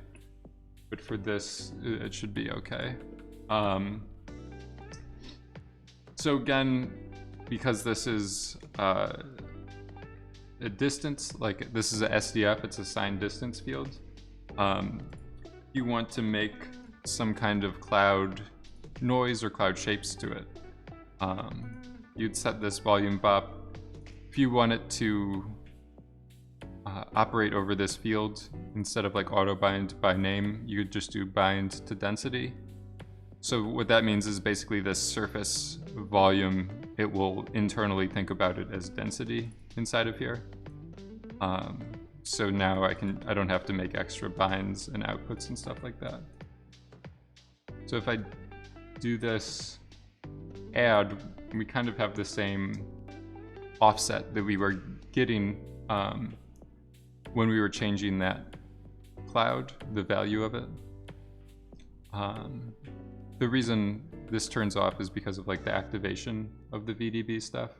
But for this, it should be okay. So again, because this is a distance, like this is a SDF, it's a signed distance field. You want to make some kind of cloud noise or cloud shapes to it. You'd set this volume bop. If you want it to operate over this field, instead of like auto bind by name, you could just do bind to density. So what that means is basically this surface volume, it will internally think about it as density inside of here. So now I don't have to make extra binds and outputs and stuff like that. So if I do this add, we kind of have the same offset that we were getting when we were changing that cloud, the value of it. The reason this turns off is because of like the activation of the VDB stuff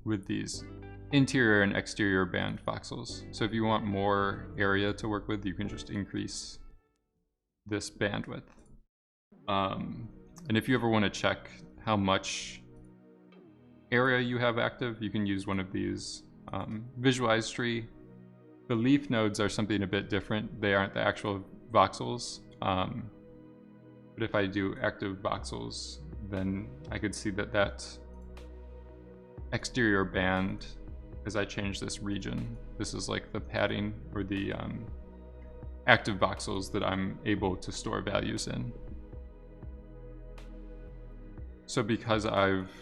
with these interior and exterior band voxels. So if you want more area to work with, you can just increase this bandwidth. And if you ever want to check how much area you have active, you can use one of these visualize tree. The leaf nodes are something a bit different. They aren't the actual voxels. But if I do active voxels, then I could see that that exterior band, as I change this region, this is like the padding or the active voxels that I'm able to store values in. So because I've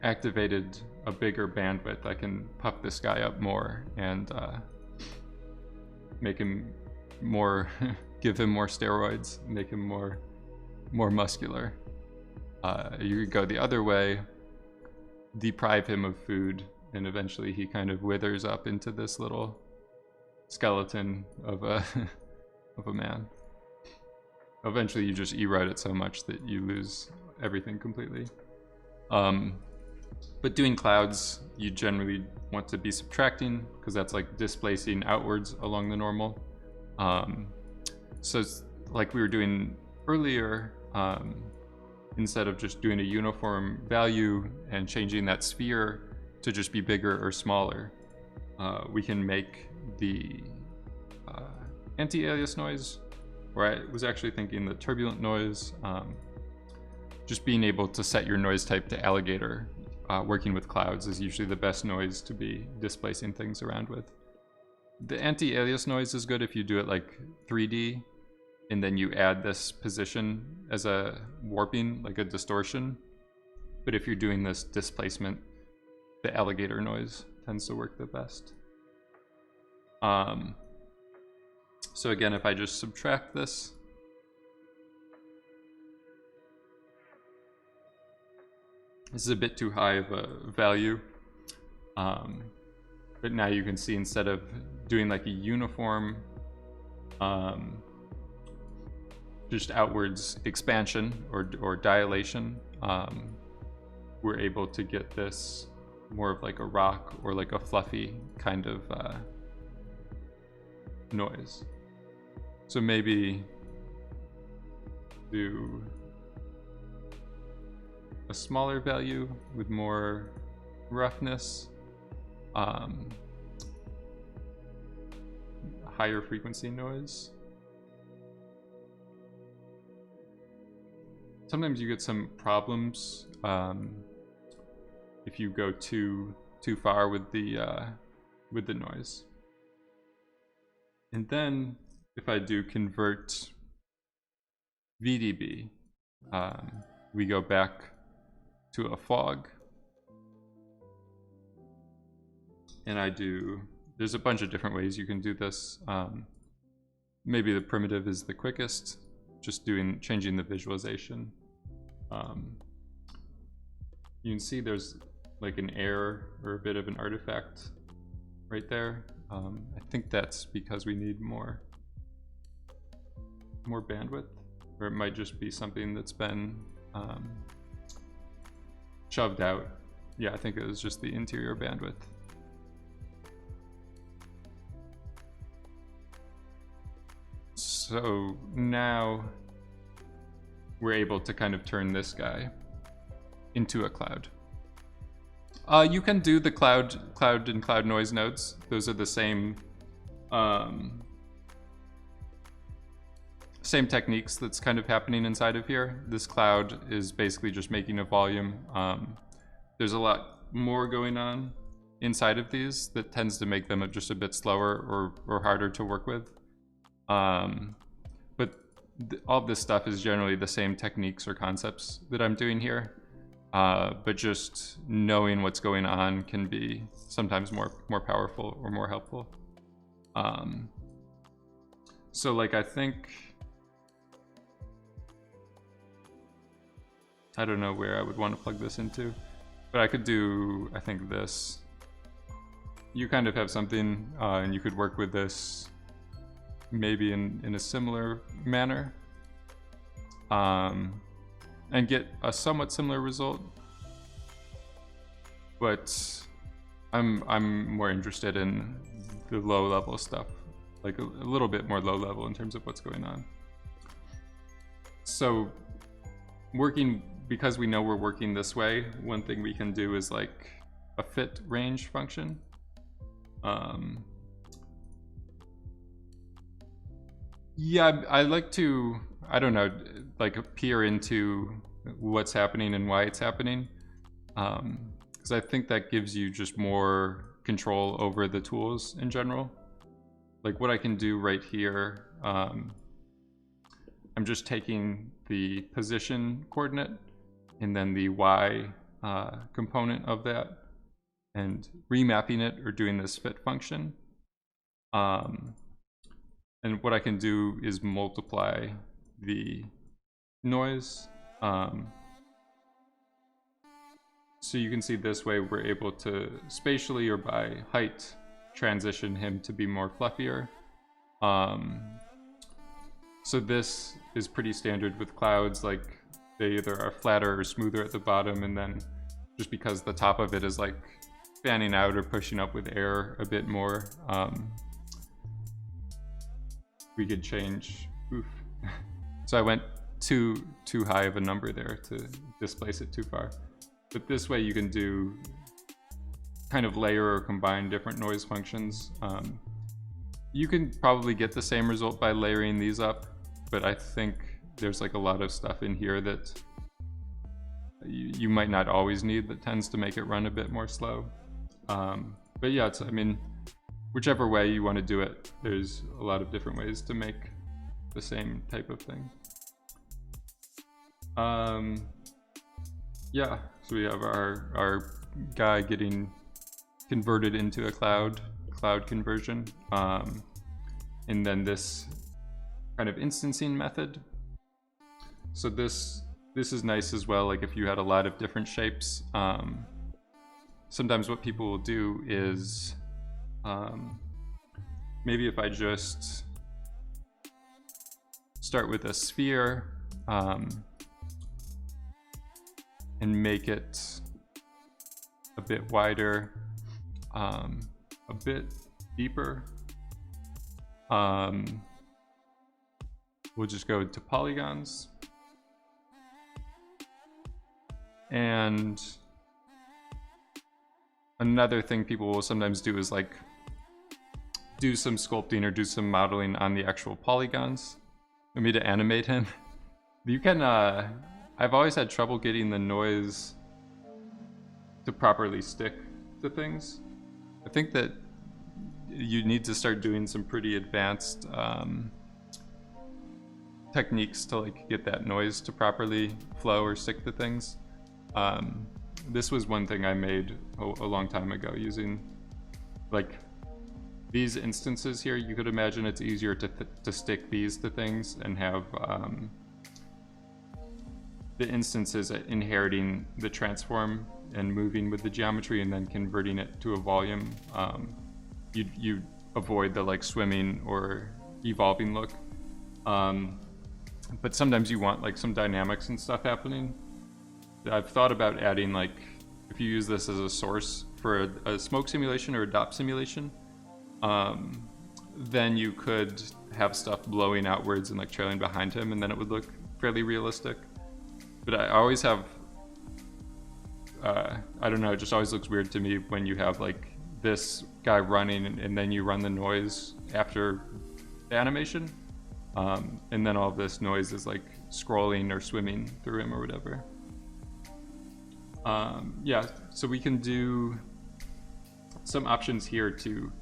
activated a bigger bandwidth, I can puff this guy up more and make him more, give him more steroids, make him more muscular. You could go the other way, deprive him of food, and eventually he kind of withers up into this little skeleton of a of a man. Eventually you just erode it so much that you lose everything completely. But doing clouds, you generally want to be subtracting because that's like displacing outwards along the normal. So it's like we were doing earlier, instead of just doing a uniform value and changing that sphere to just be bigger or smaller, we can make the anti-alias noise, or I was actually thinking the turbulent noise, just being able to set your noise type to alligator, working with clouds is usually the best noise to be displacing things around with. The anti-alias noise is good if you do it like 3D, and then you add this position as a warping, like a distortion. But if you're doing this displacement, the alligator noise tends to work the best. So again, if I just subtract this, this is a bit too high of a value. But now you can see instead of doing like a uniform just outwards expansion or dilation, we're able to get this more of like a rock or like a fluffy kind of noise. So maybe do a smaller value with more roughness, higher frequency noise. Sometimes you get some problems if you go too far with the noise. And then if I do convert VDB, we go back to a fog, and there's a bunch of different ways you can do this. Maybe the primitive is the quickest, just changing the visualization. You can see there's like an error or a bit of an artifact right there. I think that's because we need more bandwidth, or it might just be something that's been shoved out. Yeah, I think it was just the interior bandwidth. So now we're able to kind of turn this guy into a cloud. You can do the cloud and cloud noise nodes. Those are the same same techniques that's kind of happening inside of here. This cloud is basically just making a volume. There's a lot more going on inside of these that tends to make them just a bit slower or harder to work with. But all this stuff is generally the same techniques or concepts that I'm doing here. But just knowing what's going on can be sometimes more powerful or more helpful. So like I don't know where I would want to plug this into, but I could do, I think, this. You kind of have something, and you could work with this maybe in a similar manner, and get a somewhat similar result. But I'm more interested in the low level stuff, like a little bit more low level in terms of what's going on. So because we know we're working this way, one thing we can do is like a fit range function. Yeah, I like to, I don't know, like peer into what's happening and why it's happening. Because I think that gives you just more control over the tools in general. Like what I can do right here, I'm just taking the position coordinate and then the y component of that and remapping it or doing this fit function. And what I can do is multiply the noise. So you can see this way we're able to spatially or by height transition him to be more fluffier. So this is pretty standard with clouds, like they either are flatter or smoother at the bottom, and then just because the top of it is like fanning out or pushing up with air a bit more, we could change, oof. So I went too high of a number there to displace it too far. But this way you can do kind of layer or combine different noise functions. You can probably get the same result by layering these up, but I think there's like a lot of stuff in here that you might not always need that tends to make it run a bit more slow. But yeah, I mean, whichever way you want to do it, there's a lot of different ways to make the same type of thing. Yeah, so we have our guy getting converted into a cloud conversion, and then this kind of instancing method. So this is nice as well, like if you had a lot of different shapes. Sometimes what people will do is maybe if I just start with a sphere and make it a bit wider, a bit deeper. We'll just go to polygons. And another thing people will sometimes do is like do some sculpting or do some modeling on the actual polygons. Want me to animate him? You can, I've always had trouble getting the noise to properly stick to things. I think that you need to start doing some pretty advanced techniques to like get that noise to properly flow or stick to things. This was one thing I made a long time ago using like these instances here. You could imagine it's easier to stick these to things and have the instances inheriting the transform and moving with the geometry and then converting it to a volume. You avoid the like swimming or evolving look. But sometimes you want like some dynamics and stuff happening. I've thought about adding like, if you use this as a source for a smoke simulation or a DOP simulation, then you could have stuff blowing outwards and like trailing behind him, and then it would look fairly realistic. But I always have, I don't know, it just always looks weird to me when you have like this guy running and then you run the noise after the animation. And then all of this noise is like scrolling or swimming through him or whatever. Yeah, so we can do some options here to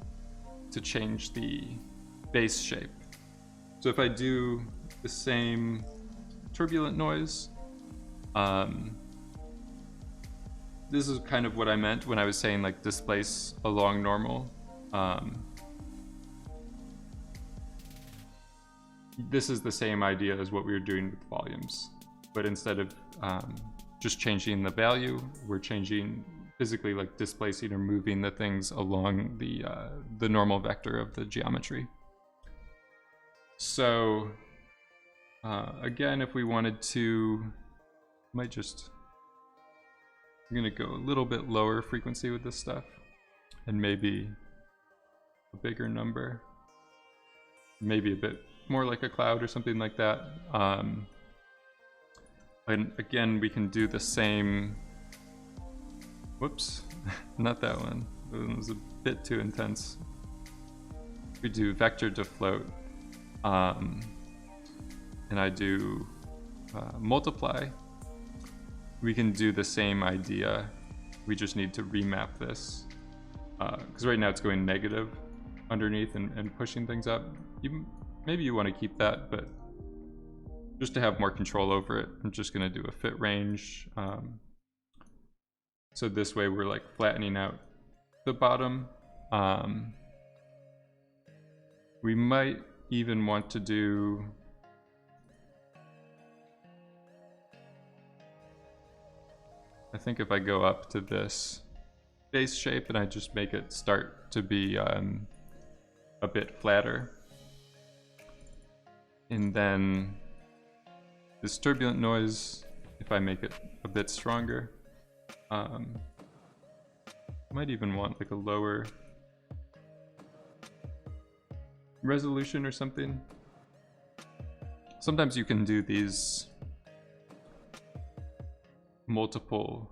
change the base shape. So if I do the same turbulent noise, this is kind of what I meant when I was saying like displace along normal. This is the same idea as what we were doing with volumes, but instead of just changing the value, we're changing physically, like displacing or moving the things along the normal vector of the geometry. So again, if we wanted to, I'm gonna go a little bit lower frequency with this stuff and maybe a bigger number, maybe a bit more like a cloud or something like that. And again, we can do the same, whoops, not that one. That one was a bit too intense. We do vector to float, and I do multiply. We can do the same idea. We just need to remap this, because right now it's going negative underneath and pushing things up. Maybe you want to keep that, but just to have more control over it, I'm just going to do a fit range. So this way we're like flattening out the bottom. We might even want to do, I think if I go up to this base shape and I just make it start to be a bit flatter. And then this turbulent noise, if I make it a bit stronger, I might even want like a lower resolution or something. Sometimes you can do these multiple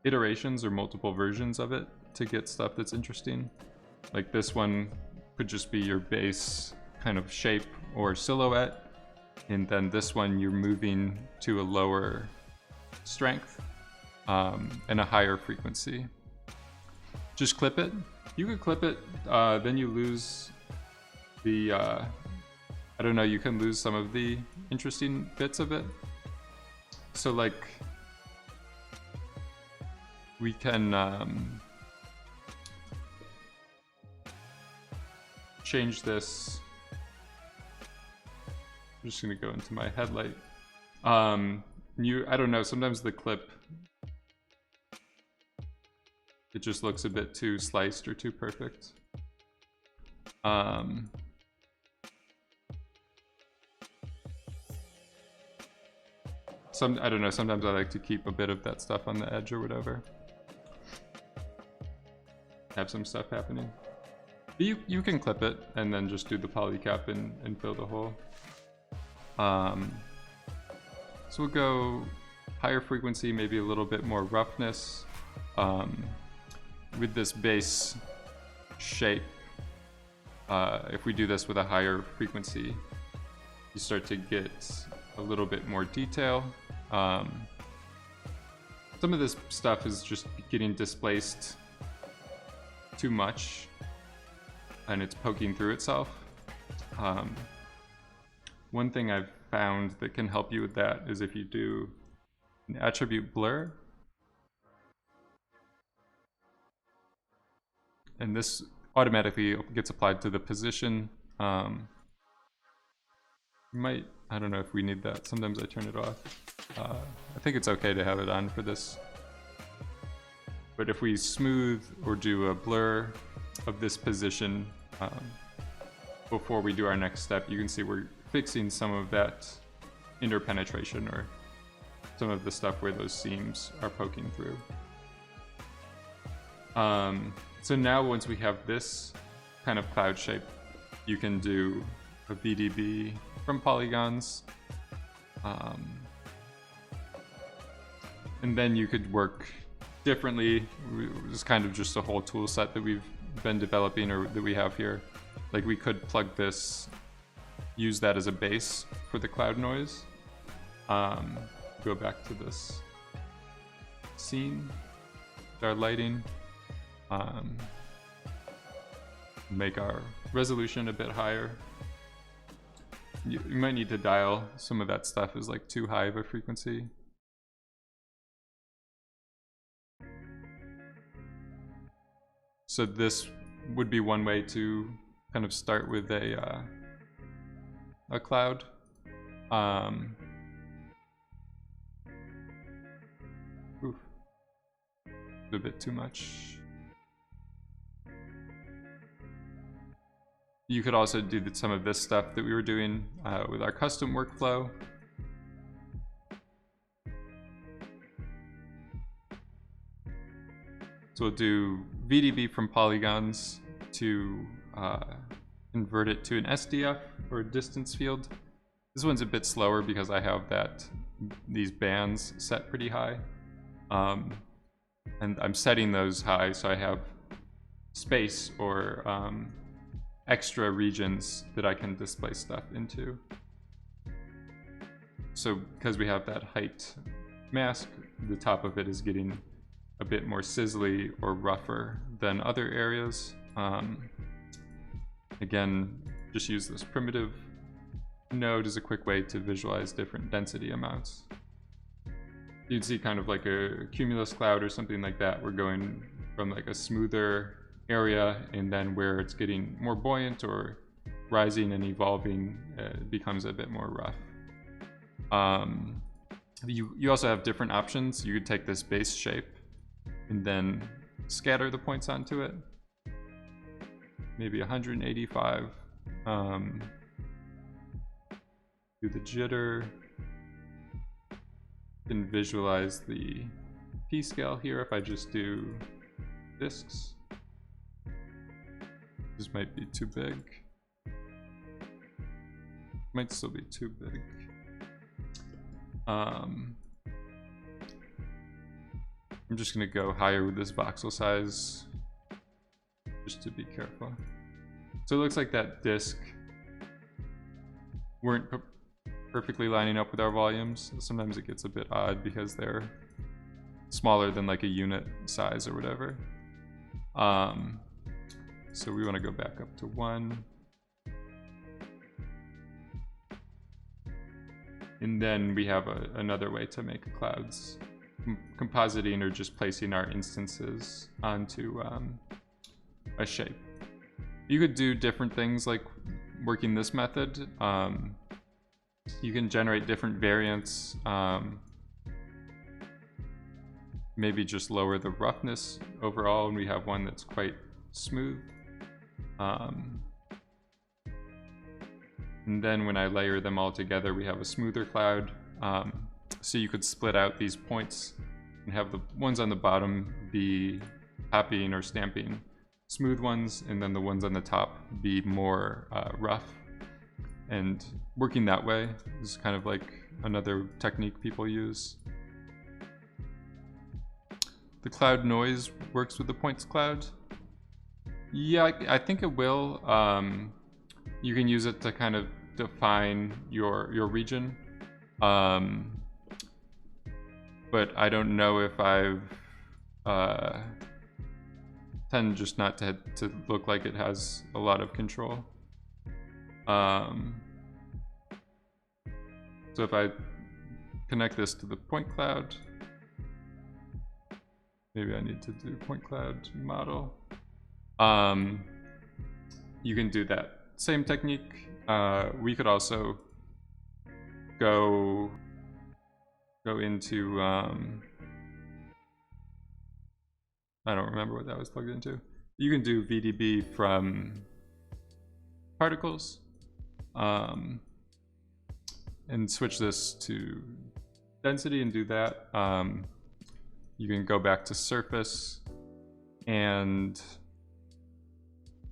iterations or multiple versions of it to get stuff that's interesting. Like this one could just be your base kind of shape or silhouette, and then this one you're moving to a lower strength and a higher frequency. Just clip it. You could clip it, then you lose the, I don't know, you can lose some of the interesting bits of it. So like, we can change this. I'm just gonna go into my headlight. I don't know, sometimes the clip, it just looks a bit too sliced or too perfect. I don't know, sometimes I like to keep a bit of that stuff on the edge or whatever. Have some stuff happening. But you can clip it and then just do the polycap and fill the hole. So we'll go higher frequency, maybe a little bit more roughness. With this base shape, if we do this with a higher frequency, you start to get a little bit more detail. Some of this stuff is just getting displaced too much and it's poking through itself. One thing I've found that can help you with that is if you do an attribute blur. And this automatically gets applied to the position. You might, I don't know if we need that. Sometimes I turn it off. I think it's okay to have it on for this. But if we smooth or do a blur of this position before we do our next step, you can see we're fixing some of that interpenetration or some of the stuff where those seams are poking through. So now once we have this kind of cloud shape, you can do a VDB from polygons. And then you could work differently. It's kind of just a whole tool set that we've been developing or that we have here. Like we could plug this, use that as a base for the cloud noise. Go back to this scene, our lighting. Make our resolution a bit higher. You might need to dial some of that stuff is like too high of a frequency. So this would be one way to kind of start with a cloud. Oof. A bit too much. You could also do some of this stuff that we were doing with our custom workflow. So we'll do VDB from polygons to convert it to an SDF or a distance field. This one's a bit slower because I have these bands set pretty high. And I'm setting those high so I have space or extra regions that I can display stuff into. So because we have that height mask, the top of it is getting a bit more sizzly or rougher than other areas. Again, just use this primitive node as a quick way to visualize different density amounts. You'd see kind of like a cumulus cloud or something like that. We're going from like a smoother area, and then where it's getting more buoyant or rising and evolving, it becomes a bit more rough. You also have different options. You could take this base shape and then scatter the points onto it. Maybe 185. Do the jitter. Can visualize the p-scale here if I just do disks. This might be too big. Might still be too big. I'm just gonna go higher with this voxel size just to be careful. So it looks like that disk weren't perfectly lining up with our volumes. Sometimes it gets a bit odd because they're smaller than like a unit size or whatever. So we want to go back up to 1. And then we have another way to make clouds. Compositing or just placing our instances onto a shape. You could do different things like working this method. You can generate different variants. Maybe just lower the roughness overall, and we have one that's quite smooth. And then when I layer them all together, we have a smoother cloud. So you could split out these points and have the ones on the bottom be copying or stamping smooth ones, and then the ones on the top be more rough. And working that way is kind of like another technique people use. The cloud noise works with the points cloud. Yeah, I think it will. You can use it to kind of define your region. But I don't know if I've tend just not to look like it has a lot of control. So if I connect this to the point cloud, maybe I need to do point cloud model. You can do that same technique. We could also go into I don't remember what that was plugged into. You can do VDB from particles, and switch this to density and do that. You can go back to surface, and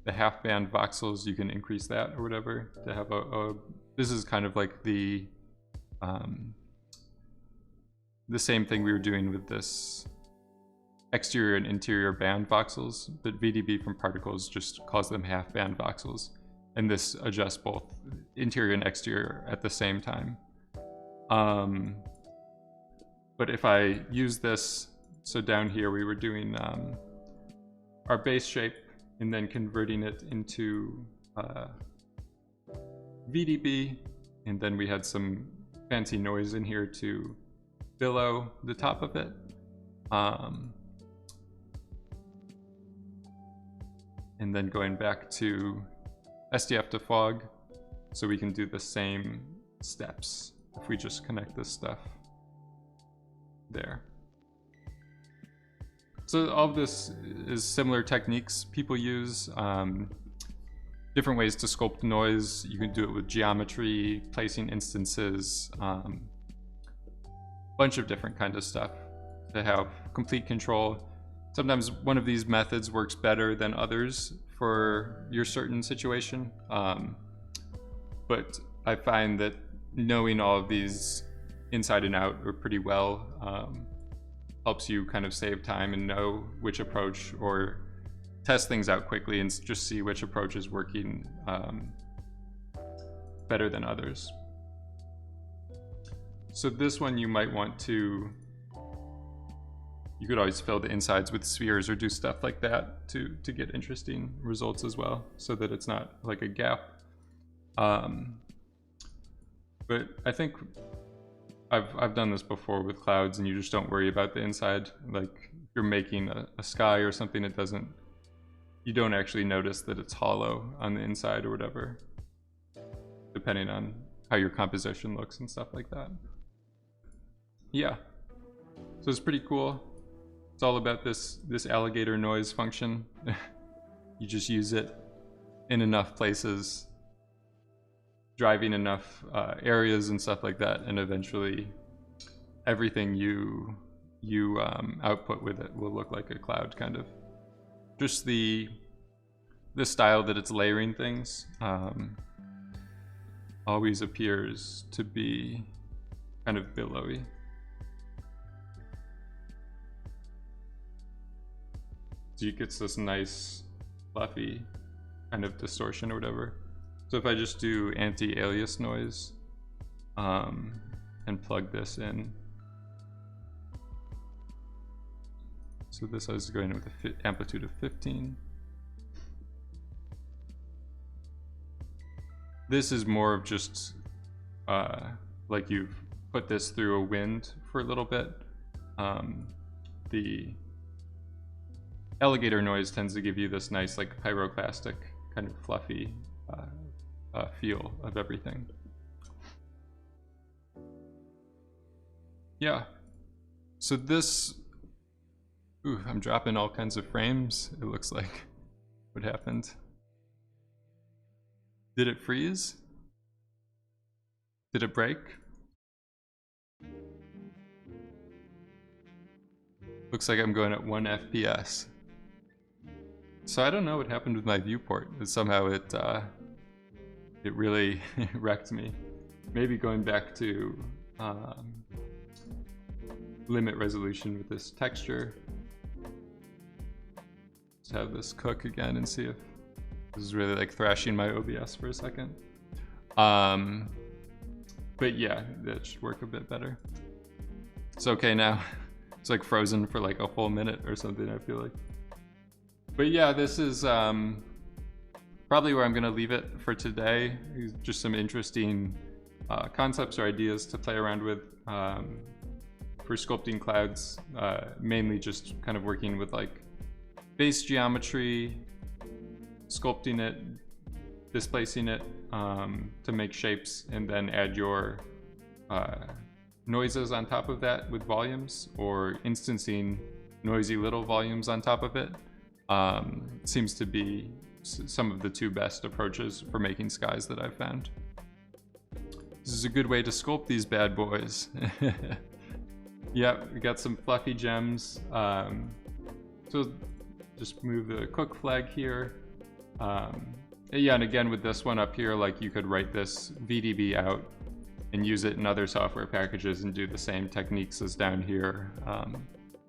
the half band voxels, you can increase that or whatever to have this is kind of like the same thing we were doing with this exterior and interior band voxels, but VDB from particles just calls them half band voxels, and this adjusts both interior and exterior at the same time. But if I use this, so down here we were doing our base shape and then converting it into VDB, and then we had some fancy noise in here to billow the top of it. And then going back to SDF to fog, so we can do the same steps if we just connect this stuff there. So all of this is similar techniques people use. Different ways to sculpt noise. You can do it with geometry, placing instances, bunch of different kinds of stuff to have complete control. Sometimes one of these methods works better than others for your certain situation. But I find that knowing all of these inside and out or pretty well helps you kind of save time and know which approach, or test things out quickly and just see which approach is working better than others. So this one you might want to, you could always fill the insides with spheres or do stuff like that to get interesting results as well, so that it's not like a gap. But I think I've done this before with clouds, and you just don't worry about the inside. Like if you're making a sky or something, you don't actually notice that it's hollow on the inside or whatever, depending on how your composition looks and stuff like that. Yeah, so it's pretty cool. It's all about this alligator noise function. You just use it in enough places, driving enough areas and stuff like that, and eventually everything you output with it will look like a cloud, kind of. Just the style that it's layering things always appears to be kind of billowy. So it gets this nice fluffy kind of distortion or whatever. So if I just do anti-alias noise and plug this in, so this is going with an amplitude of 15. This is more of just like you've put this through a wind for a little bit. The alligator noise tends to give you this nice like pyroclastic kind of fluffy feel of everything. Yeah, so this, ooh, I'm dropping all kinds of frames, it looks like. What happened? Did it freeze? Did it break? Looks like I'm going at 1 FPS. So I don't know what happened with my viewport, but somehow it really wrecked me. Maybe going back to limit resolution with this texture. Let's have this cook again and see if this is really like thrashing my OBS for a second. But yeah, that should work a bit better. It's okay now. It's like frozen for like a full minute or something, I feel like. But yeah, this is probably where I'm gonna leave it for today. Just some interesting concepts or ideas to play around with for sculpting clouds, mainly just kind of working with like base geometry, sculpting it, displacing it to make shapes, and then add your noises on top of that with volumes, or instancing noisy little volumes on top of it. Seems to be some of the two best approaches for making skies that I've found. This is a good way to sculpt these bad boys. Yep, we got some fluffy gems. So just move the cook flag here. Yeah, and again with this one up here, like you could write this VDB out and use it in other software packages and do the same techniques as down here.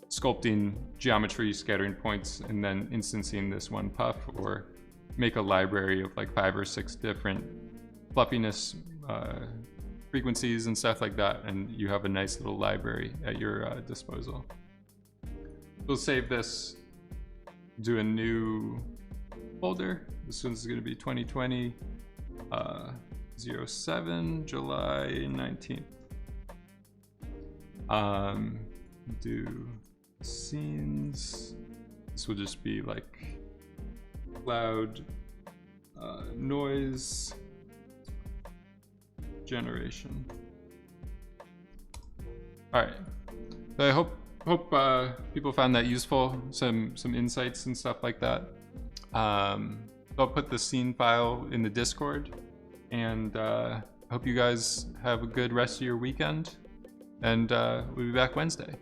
Sculpting geometry, scattering points, and then instancing this one puff, or make a library of like 5 or 6 different fluffiness frequencies and stuff like that, and you have a nice little library at your disposal. We'll save this, do a new folder. This one's going to be 2020 07 July 19th. Do scenes. This will just be like cloud noise generation. All right, so I hope people found that useful, some insights and stuff like that. I'll put the scene file in the Discord, and hope you guys have a good rest of your weekend, and we'll be back Wednesday.